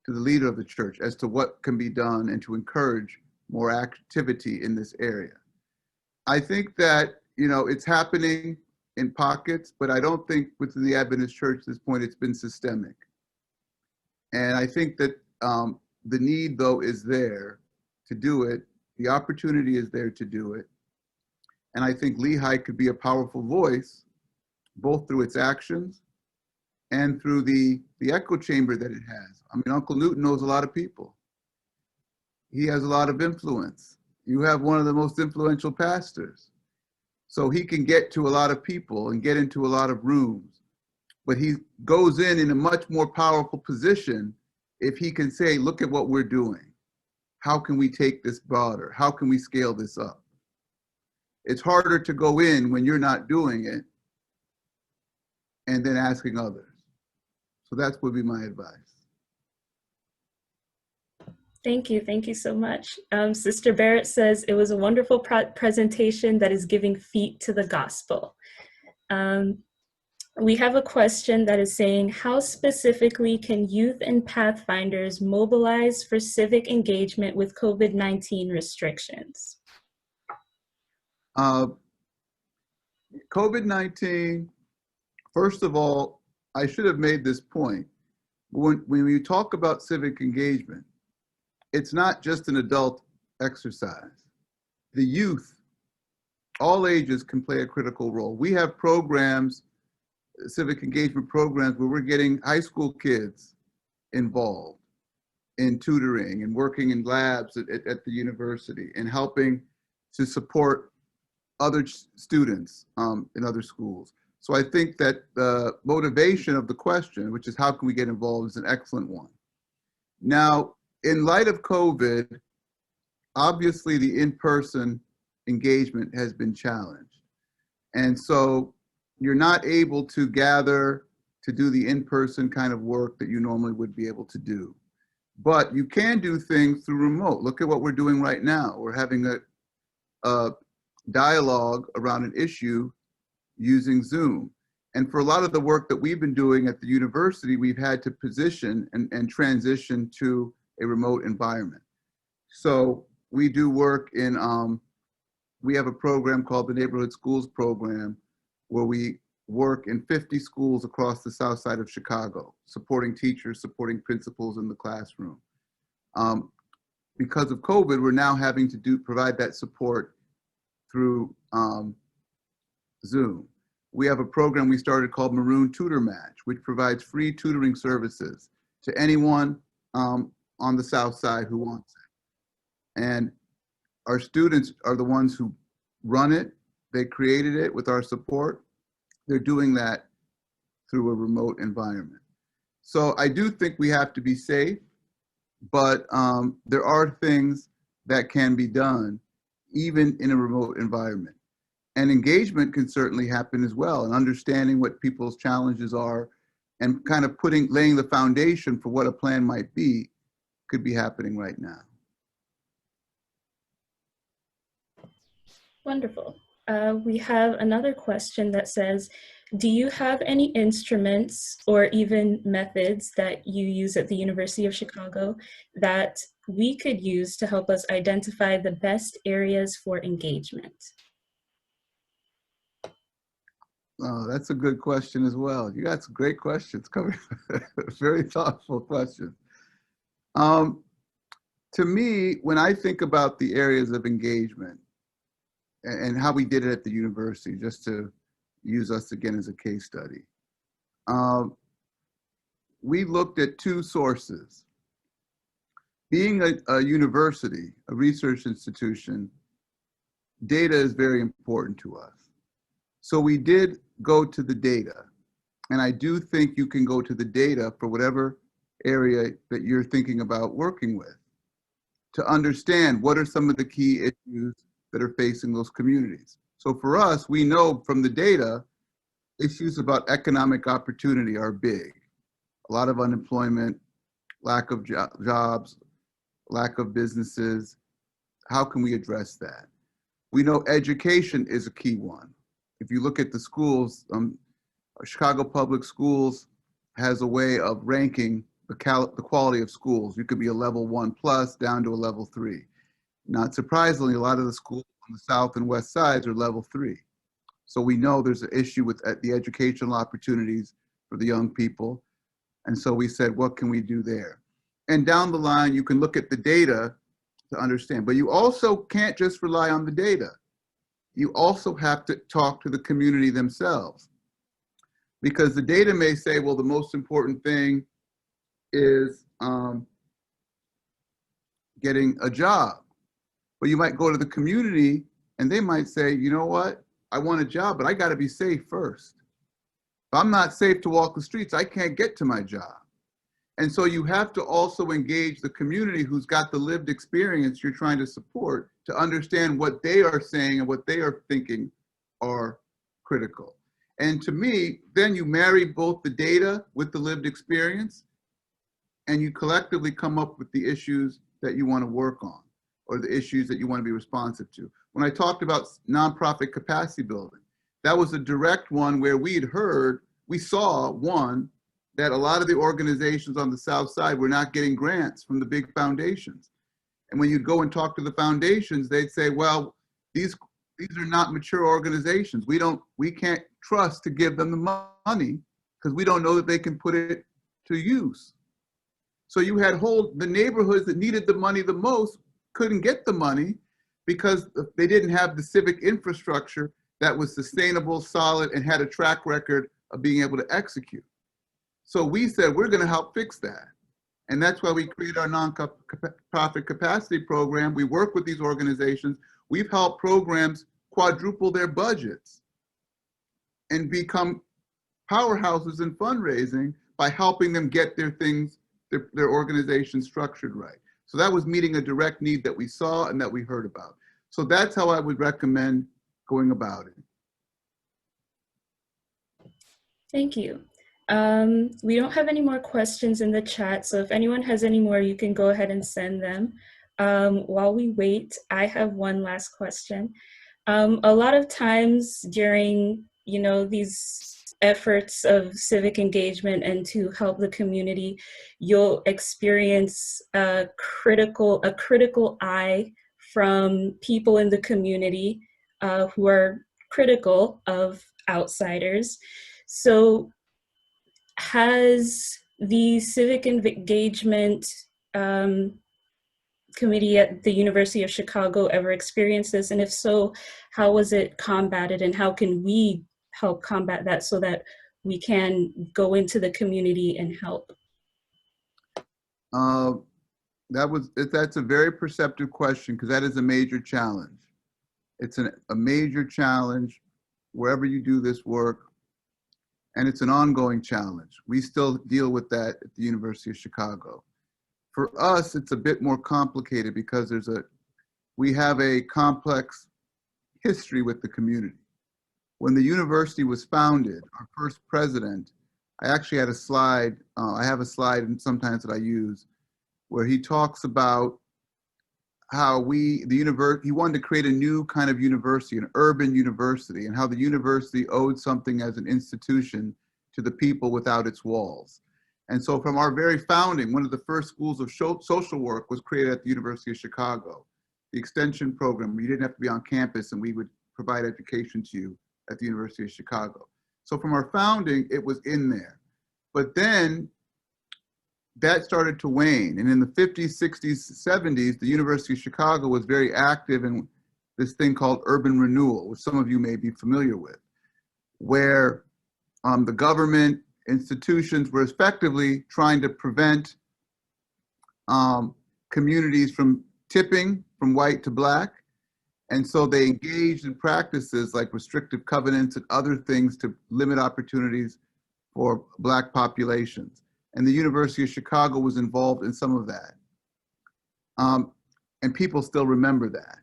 to the leader of the church as to what can be done and to encourage more activity in this area. I think that, it's happening in pockets, but I don't think within the Adventist church at this point it's been systemic. And I think that the need, though, is there to do it. The opportunity is there to do it. And I think Lehigh could be a powerful voice, both through its actions and through the echo chamber that it has. I mean, Uncle Newton knows a lot of people. He has a lot of influence. You have one of the most influential pastors. So he can get to a lot of people and get into a lot of rooms. But he goes in a much more powerful position if he can say, look at what we're doing. How can we take this broader? How can we scale this up? It's harder to go in when you're not doing it and then asking others. So that would be my advice. Thank you. Thank you so much. Sister Barrett says, it was a wonderful presentation that is giving feet to the gospel. We have a question that is saying, how specifically can youth and pathfinders mobilize for civic engagement with COVID-19 restrictions? COVID-19, first of all, I should have made this point. When we talk about civic engagement, it's not just an adult exercise. The youth, all ages, can play a critical role. We have programs, civic engagement programs, where we're getting high school kids involved in tutoring and working in labs at the university and helping to support other students in other schools. So I think that the motivation of the question, which is how can we get involved, is an excellent one. Now, in light of COVID, obviously the in-person engagement has been challenged. And so you're not able to gather to do the in-person kind of work that you normally would be able to do. But you can do things through remote. Look at what we're doing right now. We're having a dialogue around an issue using Zoom. And for a lot of the work that we've been doing at the university, we've had to position and transition to a remote environment. So we do work in, we have a program called the Neighborhood Schools Program, where we work in 50 schools across the south side of Chicago, supporting teachers, supporting principals in the classroom. Because of COVID, we're now having to provide that support through Zoom. we have a program we started called Maroon Tutor Match, which provides free tutoring services to anyone on the South Side who wants it. And our students are the ones who run it. They created it with our support. They're doing that through a remote environment. So I do think we have to be safe, but there are things that can be done even in a remote environment. And engagement can certainly happen as well, and understanding what people's challenges are and kind of laying the foundation for what a plan might be could be happening right now. Wonderful. We have another question that says, do you have any instruments or even methods that you use at the University of Chicago that we could use to help us identify the best areas for engagement? Oh, that's a good question as well. You got some great questions coming. Very thoughtful questions. To me, when I think about the areas of engagement and how we did it at the university, just to use us again as a case study, we looked at two sources. Being a university, a research institution, data is very important to us. So we did go to the data. And I do think you can go to the data for whatever area that you're thinking about working with to understand what are some of the key issues that are facing those communities. So for us, we know from the data, issues about economic opportunity are big. A lot of unemployment, lack of jobs, lack of businesses. How can we address that? We know education is a key one. If you look at the schools, Chicago Public Schools has a way of ranking the quality of schools. You could be a level 1+ down to a level 3. Not surprisingly, a lot of the schools on the south and west sides are level 3. So we know there's an issue with the educational opportunities for the young people. And so we said, what can we do there? And down the line, you can look at the data to understand, but you also can't just rely on the data. You also have to talk to the community themselves, because the data may say, well, the most important thing is getting a job. But you might go to the community and they might say, you know what? I want a job, but I got to be safe first. If I'm not safe to walk the streets, I can't get to my job. And so you have to also engage the community who's got the lived experience you're trying to support to understand what they are saying and what they are thinking are critical. And to me, then you marry both the data with the lived experience, and you collectively come up with the issues that you want to work on or the issues that you want to be responsive to. When I talked about nonprofit capacity building, that was a direct one where we saw one, that a lot of the organizations on the South Side were not getting grants from the big foundations. And when you'd go and talk to the foundations, they'd say, well, these are not mature organizations. We can't trust to give them the money because we don't know that they can put it to use. So you had the neighborhoods that needed the money the most couldn't get the money because they didn't have the civic infrastructure that was sustainable, solid, and had a track record of being able to execute. So we said, we're going to help fix that. And that's why we created our nonprofit capacity program. We work with these organizations. We've helped programs quadruple their budgets and become powerhouses in fundraising by helping them get their things, their organization structured right. So that was meeting a direct need that we saw and that we heard about. So that's how I would recommend going about it. Thank you. We don't have any more questions in the chat, so if anyone has any more, you can go ahead and send them. While we wait, I have one last question. A lot of times during, these efforts of civic engagement and to help the community, you'll experience a critical eye from people in the community who are critical of outsiders. So has the civic engagement committee at the University of Chicago ever experienced this? And if so, how was it combated, and how can we help combat that so that we can go into the community and help? That's a very perceptive question, because that is a major challenge. It's a major challenge wherever you do this work, and it's an ongoing challenge. We still deal with that at the University of Chicago. For us, it's a bit more complicated because we have a complex history with the community. When the university was founded, our first president, I actually had a slide, I have a slide and sometimes that I use, where he talks about how he wanted to create a new kind of university, an urban university, and how the university owed something as an institution to the people without its walls. And so from our very founding, one of the first schools of social work was created at the University of Chicago. The extension program, where you didn't have to be on campus and we would provide education to you at the University of Chicago. So from our founding, it was in there. But then that started to wane. And in the 50s, 60s, 70s, the University of Chicago was very active in this thing called urban renewal, which some of you may be familiar with, where the government institutions were effectively trying to prevent communities from tipping from white to black. And so they engaged in practices like restrictive covenants and other things to limit opportunities for black populations. And the University of Chicago was involved in some of that. And people still remember that.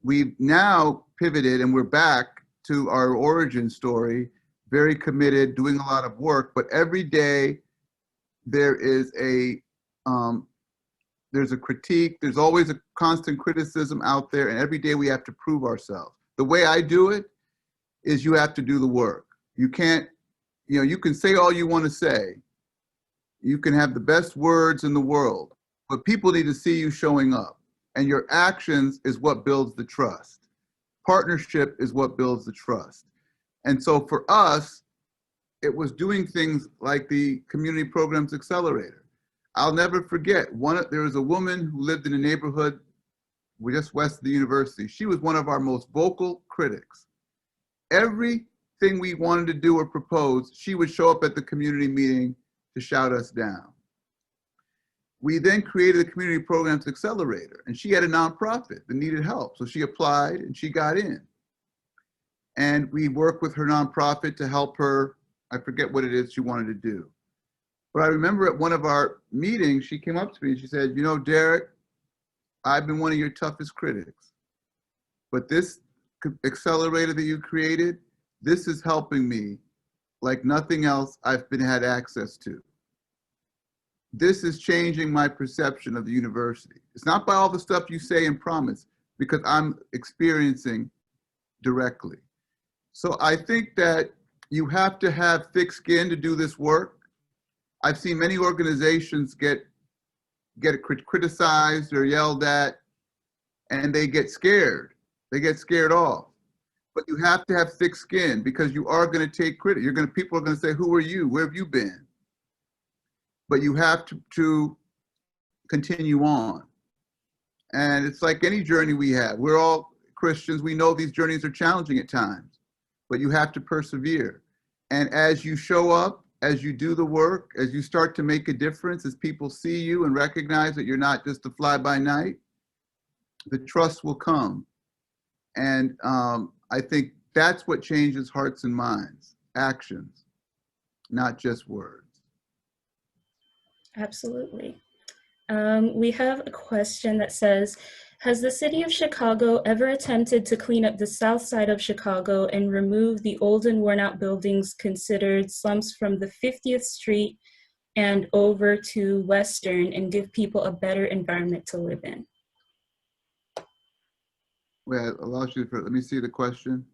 We've now pivoted and we're back to our origin story, very committed, doing a lot of work, but every day there's a critique, there's always a constant criticism out there, and every day we have to prove ourselves. The way I do it is you have to do the work. You can't, you can say all you want to say. You can have the best words in the world, but people need to see you showing up, and your actions is what builds the trust. Partnership is what builds the trust. And so for us, it was doing things like the Community Programs Accelerator. I'll never forget, there was a woman who lived in a neighborhood just west of the university. She was one of our most vocal critics. Everything we wanted to do or propose, she would show up at the community meeting to shout us down. We then created the Community Programs Accelerator, and she had a nonprofit that needed help. So she applied and she got in. And we worked with her nonprofit to help her, I forget what it is she wanted to do. But I remember at one of our meetings, she came up to me and she said, Derek, I've been one of your toughest critics, but this accelerator that you created, this is helping me like nothing else I've had access to. This is changing my perception of the university. It's not by all the stuff you say and promise, because I'm experiencing directly. So I think that you have to have thick skin to do this work. I've seen many organizations get criticized or yelled at, and they get scared. They get scared off. But you have to have thick skin, because you are going to take credit. People are going to say, "Who are you? Where have you been?" But you have to continue on. And it's like any journey we have. We're all Christians. We know these journeys are challenging at times, but you have to persevere. And as you show up, as you do the work, as you start to make a difference, as people see you and recognize that you're not just a fly-by-night, the trust will come. And I think that's what changes hearts and minds, actions, not just words. Absolutely. We have a question that says, has the city of Chicago ever attempted to clean up the south side of Chicago and remove the old and worn out buildings considered slums from the 50th Street and over to Western and give people a better environment to live in? Wait, let me see the question.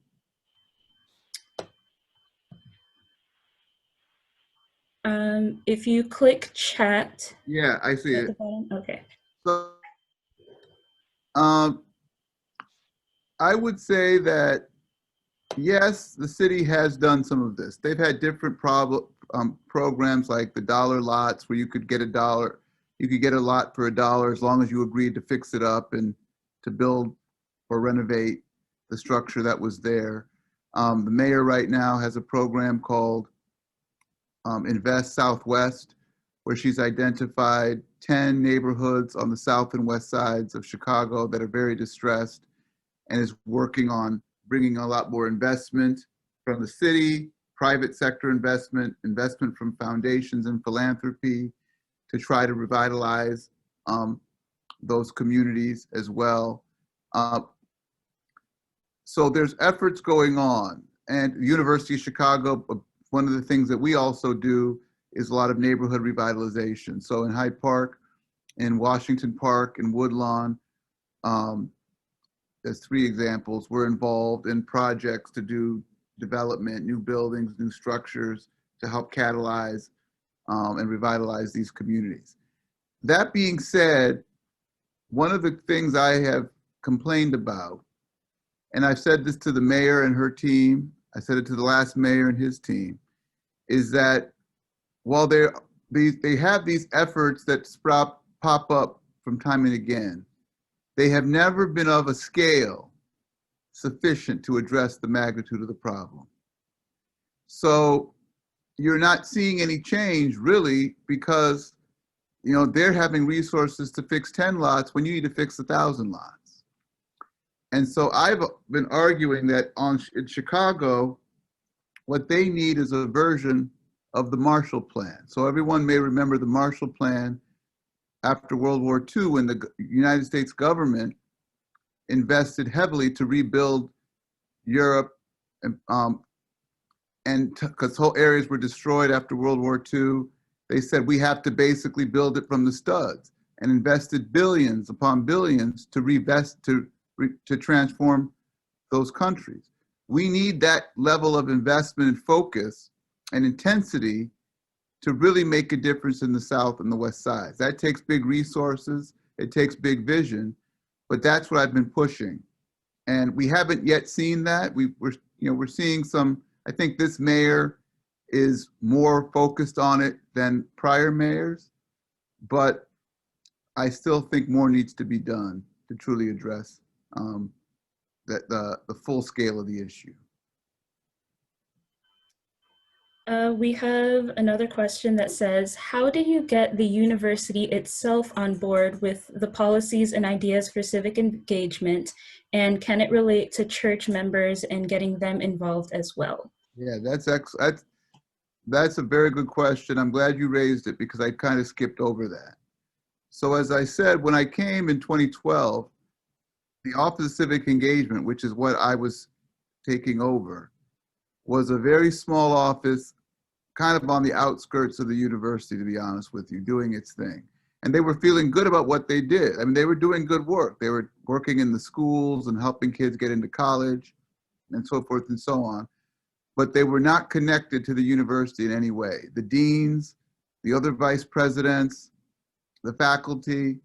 If you click chat. Yeah, I see at it. the bottom. Okay. So, I would say that, yes, the city has done some of this. They've had different programs like the dollar lots, where you could get $1. You could get a lot for $1 as long as you agreed to fix it up and to build or renovate the structure that was there. The mayor right now has a program called Invest Southwest, where she's identified 10 neighborhoods on the south and west sides of Chicago that are very distressed, and is working on bringing a lot more investment from the city, private sector investment, investment from foundations and philanthropy to try to revitalize those communities as well. So there's efforts going on. And the University of Chicago, one of the things that we also do is a lot of neighborhood revitalization. So in Hyde Park, in Washington Park, in Woodlawn, there's 3 examples. We're involved in projects to do development, new buildings, new structures to help catalyze and revitalize these communities. That being said, one of the things I have complained about, and I've said this to the mayor and her team, I said it to the last mayor and his team, is that while they have these efforts that pop up from time and again, they have never been of a scale sufficient to address the magnitude of the problem. So you're not seeing any change really because they're having resources to fix 10 lots when you need to fix 1,000 lots. And so I've been arguing that in Chicago, what they need is a version of the Marshall Plan. So everyone may remember the Marshall Plan after World War II, when the United States government invested heavily to rebuild Europe, and because whole areas were destroyed after World War II, they said we have to basically build it from the studs, and invested billions upon billions to transform those countries. We need that level of investment and focus and intensity to really make a difference in the South and the West sides. That takes big resources, it takes big vision, but that's what I've been pushing. And we haven't yet seen that. We're seeing some, I think this mayor is more focused on it than prior mayors, but I still think more needs to be done to truly address the full scale of the issue. We have another question that says, how do you get the university itself on board with the policies and ideas for civic engagement? And can it relate to church members and getting them involved as well? Yeah, that's a very good question. I'm glad you raised it because I kind of skipped over that. So as I said, when I came in 2012, the Office of Civic Engagement, which is what I was taking over, was a very small office, kind of on the outskirts of the university, to be honest with you, doing its thing. And they were feeling good about what they did. I mean, they were doing good work. They were working in the schools and helping kids get into college and so forth and so on. But they were not connected to the university in any way. The deans, the other vice presidents, the faculty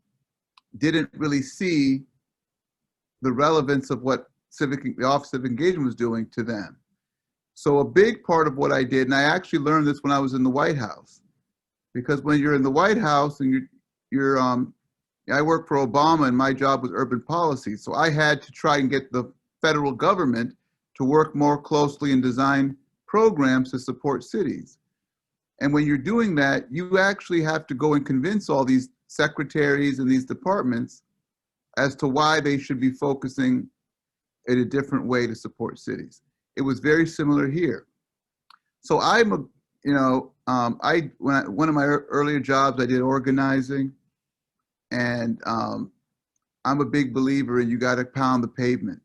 didn't really see the relevance of what the Office of Engagement was doing to them. So a big part of what I did, and I actually learned this when I was in the White House, because when you're in the White House and I worked for Obama and my job was urban policy, so I had to try and get the federal government to work more closely and design programs to support cities. And when you're doing that, you actually have to go and convince all these secretaries and these departments as to why they should be focusing in a different way to support cities. It was very similar here. So one of my earlier jobs, I did organizing, and I'm a big believer in you got to pound the pavement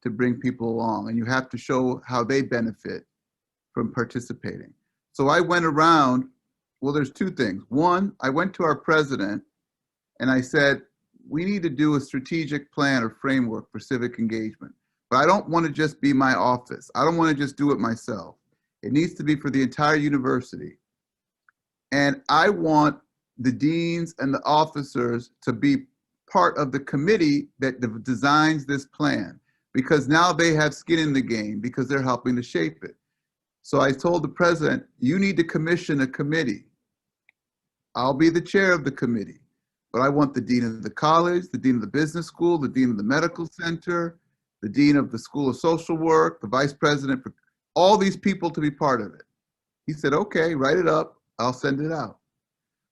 to bring people along, and you have to show how they benefit from participating. So I went around, well, there's 2 things. One, I went to our president and I said, we need to do a strategic plan or framework for civic engagement. But I don't want to just be my office. I don't want to just do it myself. It needs to be for the entire university. And I want the deans and the officers to be part of the committee that designs this plan, because now they have skin in the game because they're helping to shape it. So I told the president, you need to commission a committee. I'll be the chair of the committee, but I want the dean of the college, the dean of the business school, the dean of the medical center, the dean of the School of Social Work, the vice president, all these people to be part of it. He said, okay, write it up. I'll send it out.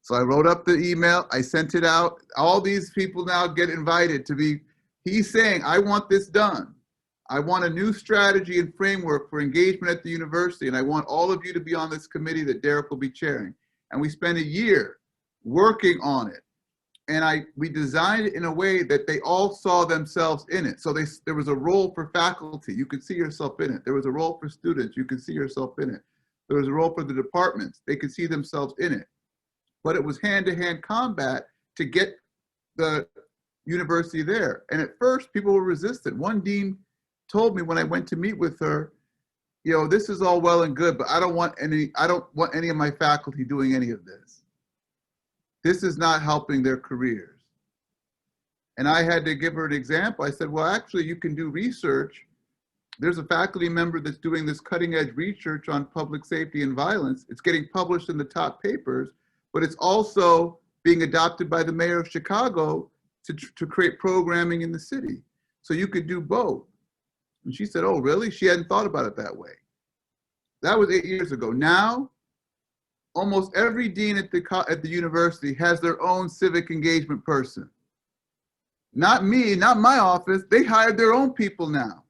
So I wrote up the email. I sent it out. All these people now get invited to be, he's saying, I want this done. I want a new strategy and framework for engagement at the university. And I want all of you to be on this committee that Derek will be chairing. And we spent a year working on it. And we designed it in a way that they all saw themselves in it. So there was a role for faculty. You could see yourself in it. There was a role for students. You could see yourself in it. There was a role for the departments. They could see themselves in it. But it was hand-to-hand combat to get the university there. And at first, people were resistant. One dean told me when I went to meet with her, you know, this is all well and good, but I don't want any of my faculty doing any of this. This is not helping their careers. And I had to give her an example. I said, well, actually, you can do research. There's a faculty member that's doing this cutting-edge research on public safety and violence. It's getting published in the top papers, but it's also being adopted by the mayor of Chicago to create programming in the city. So you could do both. And she said, oh, really? She hadn't thought about it that way. That was 8 years ago. Now, almost every dean at the university has their own civic engagement person. Not me, not my office. They hired their own people now.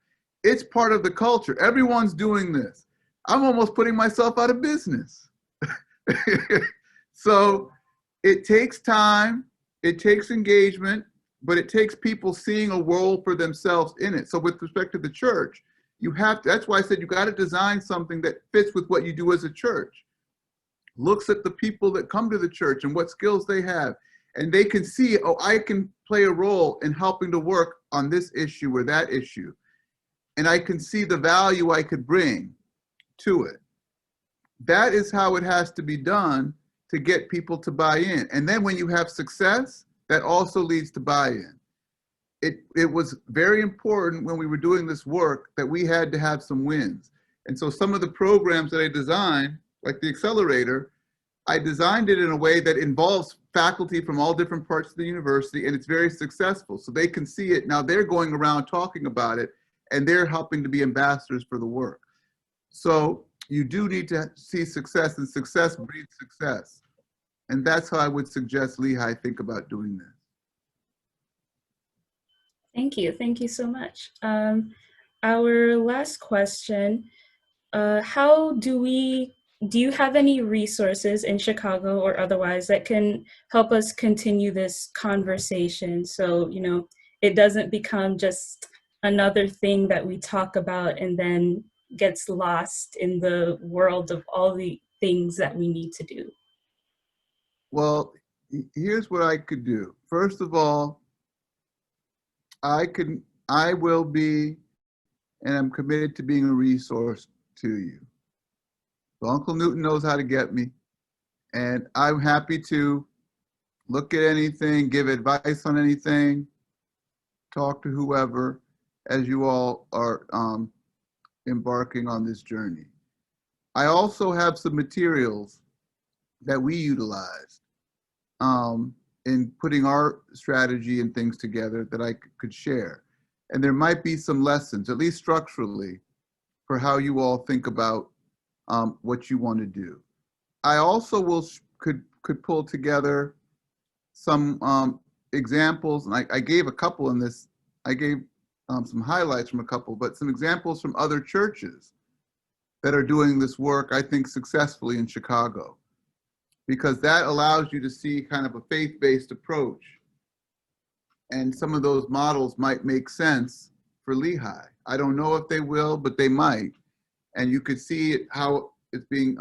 It's part of the culture. Everyone's doing this. I'm almost putting myself out of business. So it takes time, it takes engagement, but it takes people seeing a role for themselves in it. So with respect to the church, you have to, that's why I said you got to design something that fits with what you do as a church. Looks at the people that come to the church and what skills they have. And they can see, oh, I can play a role in helping to work on this issue or that issue. And I can see the value I could bring to it. That is how it has to be done to get people to buy in. And then when you have success, that also leads to buy-in. It was very important when we were doing this work that we had to have some wins. And so some of the programs that I designed, like the accelerator, I designed it in a way that involves faculty from all different parts of the university, and it's very successful. So they can see it. Now they're going around talking about it, and they're helping to be ambassadors for the work. So you do need to see success, and success breeds success. And that's how I would suggest Lehigh think about doing this. Thank you. Thank you so much. Our last question, do you have any resources in Chicago or otherwise that can help us continue this conversation? So, you know, it doesn't become just another thing that we talk about and then gets lost in the world of all the things that we need to do. Well, here's what I could do. First of all, I will be, and I'm committed to being a resource to you. So Uncle Newton knows how to get me, and I'm happy to look at anything, give advice on anything, talk to whoever, as you all are embarking on this journey. I also have some materials that we utilized in putting our strategy and things together that I could share. And there might be some lessons, at least structurally, for how you all think about what you want to do. I also could pull together some examples, and I gave a couple in this. I gave some highlights from a couple, but some examples from other churches that are doing this work, I think, successfully in Chicago, because that allows you to see kind of a faith-based approach. And some of those models might make sense for Lehigh. I don't know if they will, but they might. And you could see how it's being,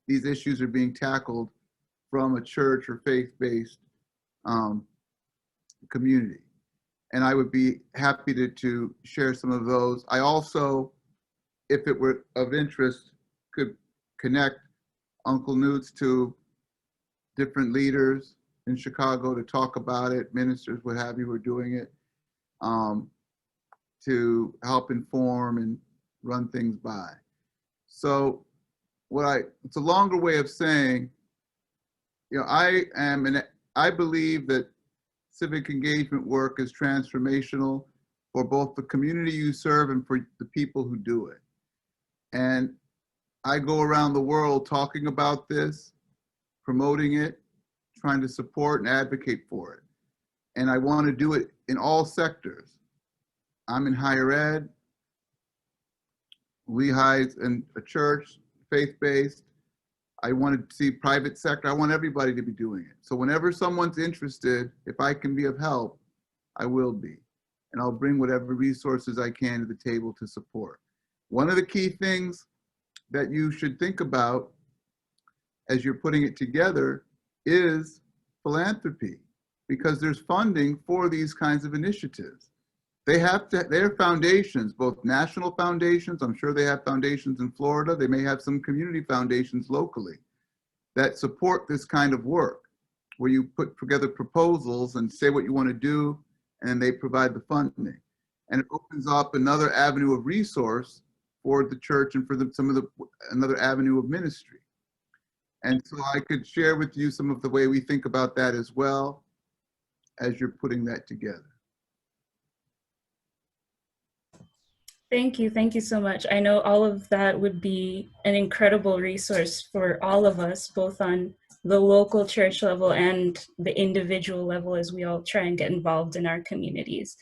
these issues are being tackled from a church or faith-based community. And I would be happy to share some of those. I also, if it were of interest, could connect Uncle Newts to different leaders in Chicago to talk about it, ministers, what have you, who are doing it, to help inform and run things by. So it's a longer way of saying, you know, I believe that civic engagement work is transformational. for both the community you serve and for the people who do it. And I go around the world talking about this, promoting it, trying to support and advocate for it. And I want to do it in all sectors. I'm in higher ed, Lehigh's in a church, faith-based. I want to see private sector. I want everybody to be doing it. So whenever someone's interested, if I can be of help, I will be. And I'll bring whatever resources I can to the table to support. One of the key things that you should think about as you're putting it together is philanthropy, because there's funding for these kinds of initiatives. They have to, their foundations, both national foundations, I'm sure they have foundations in Florida, they may have some community foundations locally that support this kind of work, where you put together proposals and say what you want to do, and then they provide the funding. And it opens up another avenue of resource for the church and for another avenue of ministry. And so I could share with you some of the way we think about that as well as you're putting that together. Thank you so much. I know all of that would be an incredible resource for all of us, both on the local church level and the individual level, as we all try and get involved in our communities.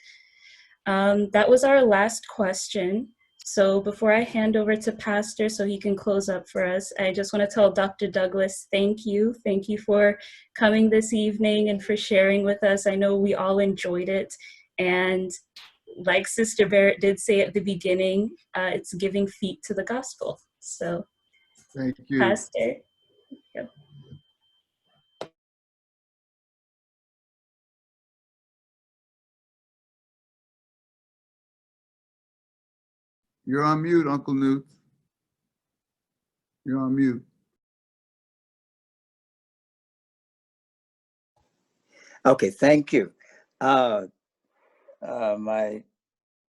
That was our last question. So before I hand over to Pastor so he can close up for us, I just want to tell Dr. Douglas, thank you. Thank you for coming this evening and for sharing with us. I know we all enjoyed it. And like Sister Barrett did say at the beginning, it's giving feet to the gospel. So thank you. Pastor. Yep. You're on mute, Uncle Newt. You're on mute. Okay, thank you. My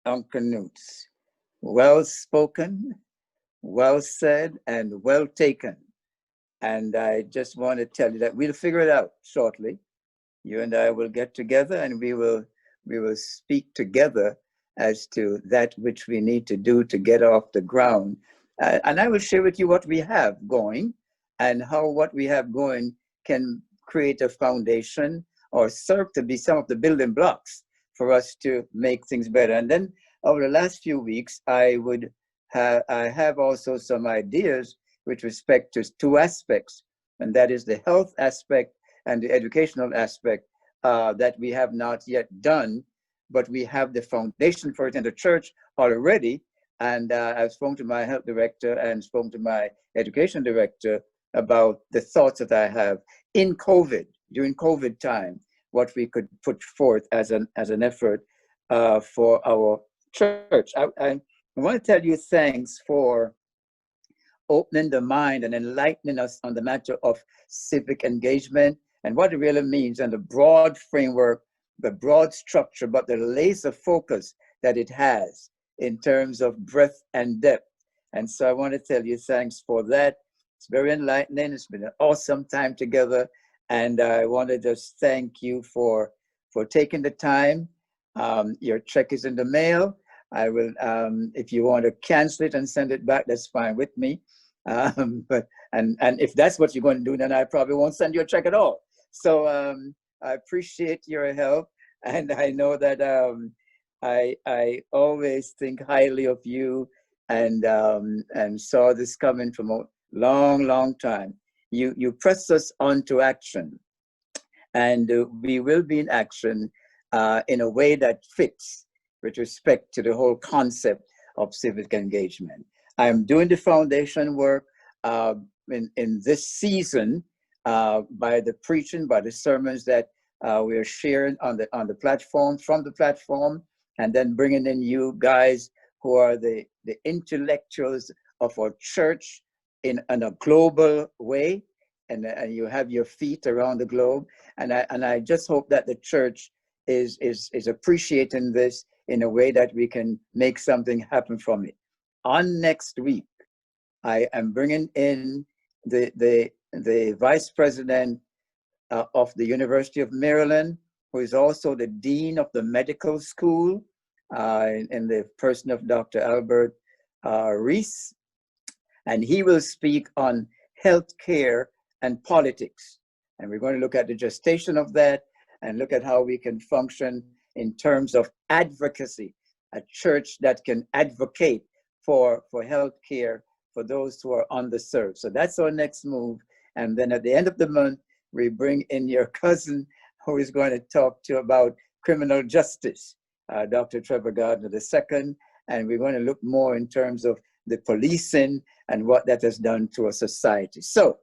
Uncle Newts, well spoken, well said, and well taken. And I just want to tell you that we'll figure it out shortly. You and I will get together and we will speak together as to that which we need to do to get off the ground. And I will share with you what we have going and how what we have going can create a foundation or serve to be some of the building blocks for us to make things better. And then over the last few weeks, I have also some ideas with respect to two aspects, and that is the health aspect and the educational aspect that we have not yet done, but we have the foundation for it in the church already. And I've spoken to my health director and spoken to my education director about the thoughts that I have in COVID, during COVID time, what we could put forth as an effort for our church. I want to tell you thanks for opening the mind and enlightening us on the matter of civic engagement and what it really means, and the broad framework, the broad structure, but the laser focus that it has in terms of breadth and depth. And so I want to tell you thanks for that. It's very enlightening. It's been an awesome time together. And I want to just thank you for taking the time. Your check is in the mail. I will, if you want to cancel it and send it back, that's fine with me. But if that's what you're going to do, then I probably won't send you a check at all. So I appreciate your help, and I know that I always think highly of you, and saw this coming from a long time. You press us on to action, and we will be in action in a way that fits with respect to the whole concept of civic engagement. I'm doing the foundation work in this season by the preaching, by the sermons that we are sharing on the platform, from the platform, and then bringing in you guys who are the intellectuals of our church in a global way, and you have your feet around the globe. And I just hope that the church is appreciating this in a way that we can make something happen from it. On next week, I am bringing in the vice president of the University of Maryland, who is also the dean of the medical school in the person of Dr. Albert Reese, and he will speak on healthcare and politics. And we're going to look at the gestation of that and look at how we can function in terms of advocacy, a church that can advocate for healthcare for those who are underserved. So that's our next move. And then at the end of the month, we bring in your cousin who is going to talk to you about criminal justice, Dr. Trevor Gardner II. And we're going to look more in terms of the policing and what that has done to our society. So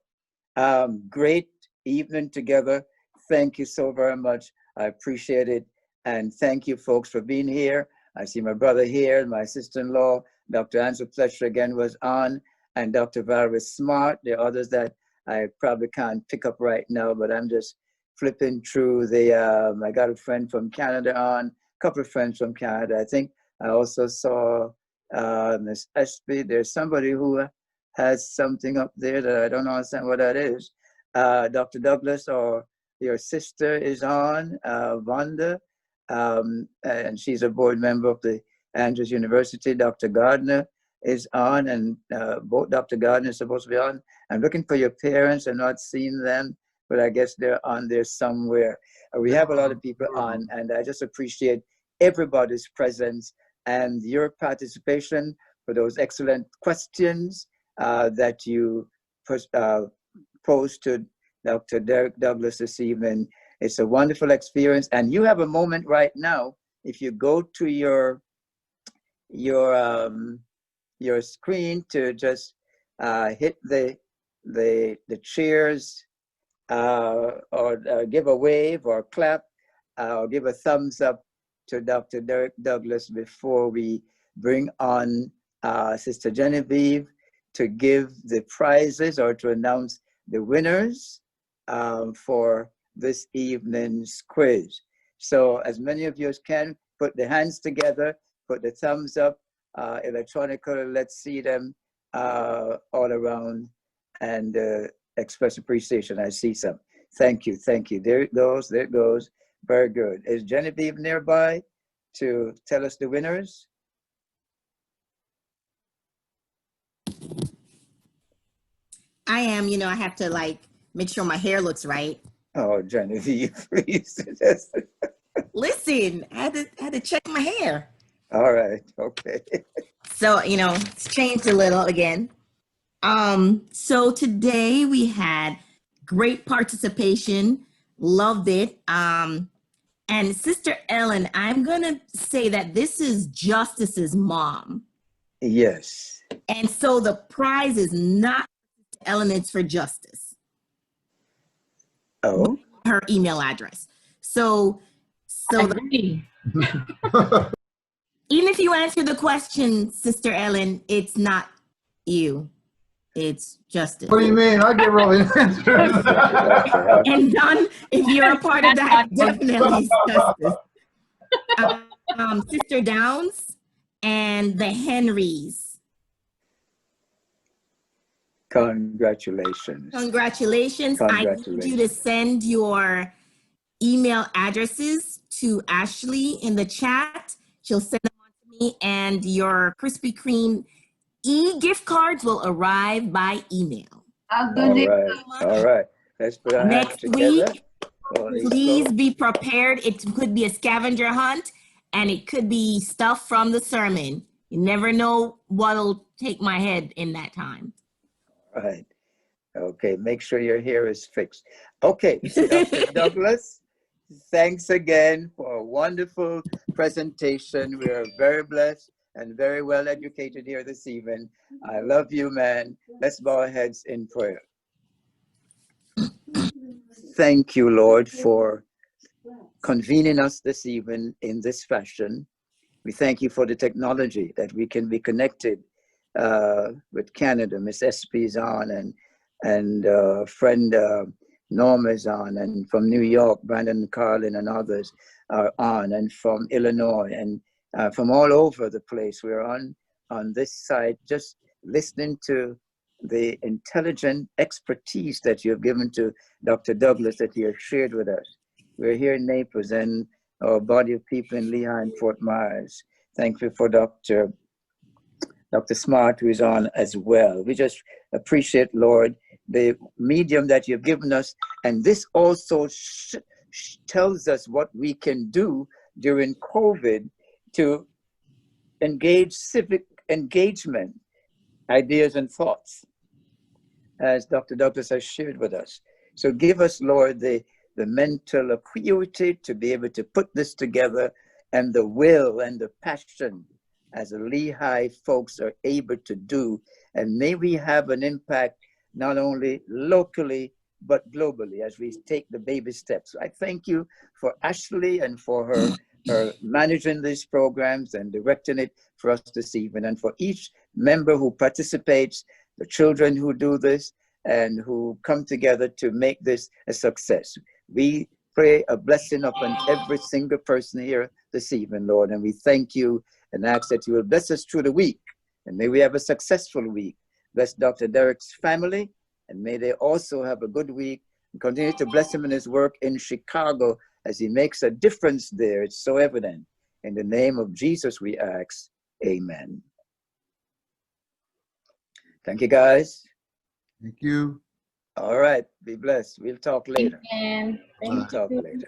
great evening together. Thank you so very much. I appreciate it. And thank you folks for being here. I see my brother here, my sister-in-law, Dr. Ansel Fletcher again was on, and Dr. Valerie Smart. There are others that I probably can't pick up right now, but I'm just flipping through the, I got a friend from Canada on, a couple of friends from Canada. I think I also saw Miss Espy. There's somebody who has something up there that I don't understand what that is. Dr. Douglas, or your sister is on, Wanda, and she's a board member of the Andrews University. Dr. Gardner is on, and both Dr. Gardner is supposed to be on. I'm looking for your parents. I'm not seeing them, but I guess they're on there somewhere. We have a lot of people on, and I just appreciate everybody's presence and your participation for those excellent questions that you posed to Dr. Derek Douglas this evening. It's a wonderful experience, and you have a moment right now. If you go to your screen to just hit the cheers or give a wave or clap or give a thumbs up to Dr. Derek Douglas before we bring on Sister Genevieve to give the prizes or to announce the winners for this evening's quiz. So as many of you as can, put the hands together, put the thumbs up electronically. Let's see them all around and express appreciation. I see some. Thank you, thank you. There it goes, there it goes. Very good. Is Genevieve nearby to tell us the winners? I am, I have to make sure my hair looks right. Oh, Genevieve, please. Listen, I had to check my hair. All right, okay. So, it's changed a little again. So today we had great participation, loved it. And Sister Ellen, I'm gonna say that this is Justice's mom. Yes. And so the prize is not Ellen, it's for Justice. Oh. Her email address. So even if you answer the question, Sister Ellen, it's not you. It's Justice. What do you mean? I get really answers. And Don, if you're a part of that, definitely Justice. Sister Downs and the Henrys. Congratulations. Congratulations. I need you to send your email addresses to Ashley in the chat. She'll send them on to me, and your Krispy Kreme e-gift cards will arrive by email. I'll do it. All right. Let's put our hands together. Next week, please be prepared. It could be a scavenger hunt, and it could be stuff from the sermon. You never know what'll take my head in that time. All right. Okay, make sure your hair is fixed. Okay, Dr. Douglas, thanks again for a wonderful presentation. We are very blessed and very well educated here this evening. I love you, man. Let's bow our heads in prayer. Thank you, Lord, for convening us this evening in this fashion. We thank you for the technology that we can be connected with Canada. Miss Espy is on, and friend Norma is on, and from New York, Brandon Carlin and others are on, and from Illinois, and from all over the place. We're on this side, just listening to the intelligent expertise that you have given to Dr. Douglas, that you have shared with us. We're here in Naples, and our body of people in Lehigh and Fort Myers. Thank you for Dr. Smart, who is on as well. We just appreciate, Lord, the medium that you've given us. And this also tells us what we can do during COVID to engage civic engagement, ideas and thoughts, as Dr. Douglas has shared with us. So give us, Lord, the mental acuity to be able to put this together, and the will and the passion as the Lehigh folks are able to do. And may we have an impact not only locally, but globally as we take the baby steps. I thank you for Ashley and for her managing these programs and directing it for us this evening, and for each member who participates, the children who do this and who come together to make this a success. We pray a blessing upon every single person here this evening, Lord, and we thank you and ask that you will bless us through the week, and may we have a successful week. Bless Dr. Derek's family, and may they also have a good week, and continue to bless him in his work in Chicago as he makes a difference there. It's so evident. In the name of Jesus we ask, amen. Thank you, guys. Thank you. All right, be blessed. We'll talk later. And Bye. thank Talk you. later.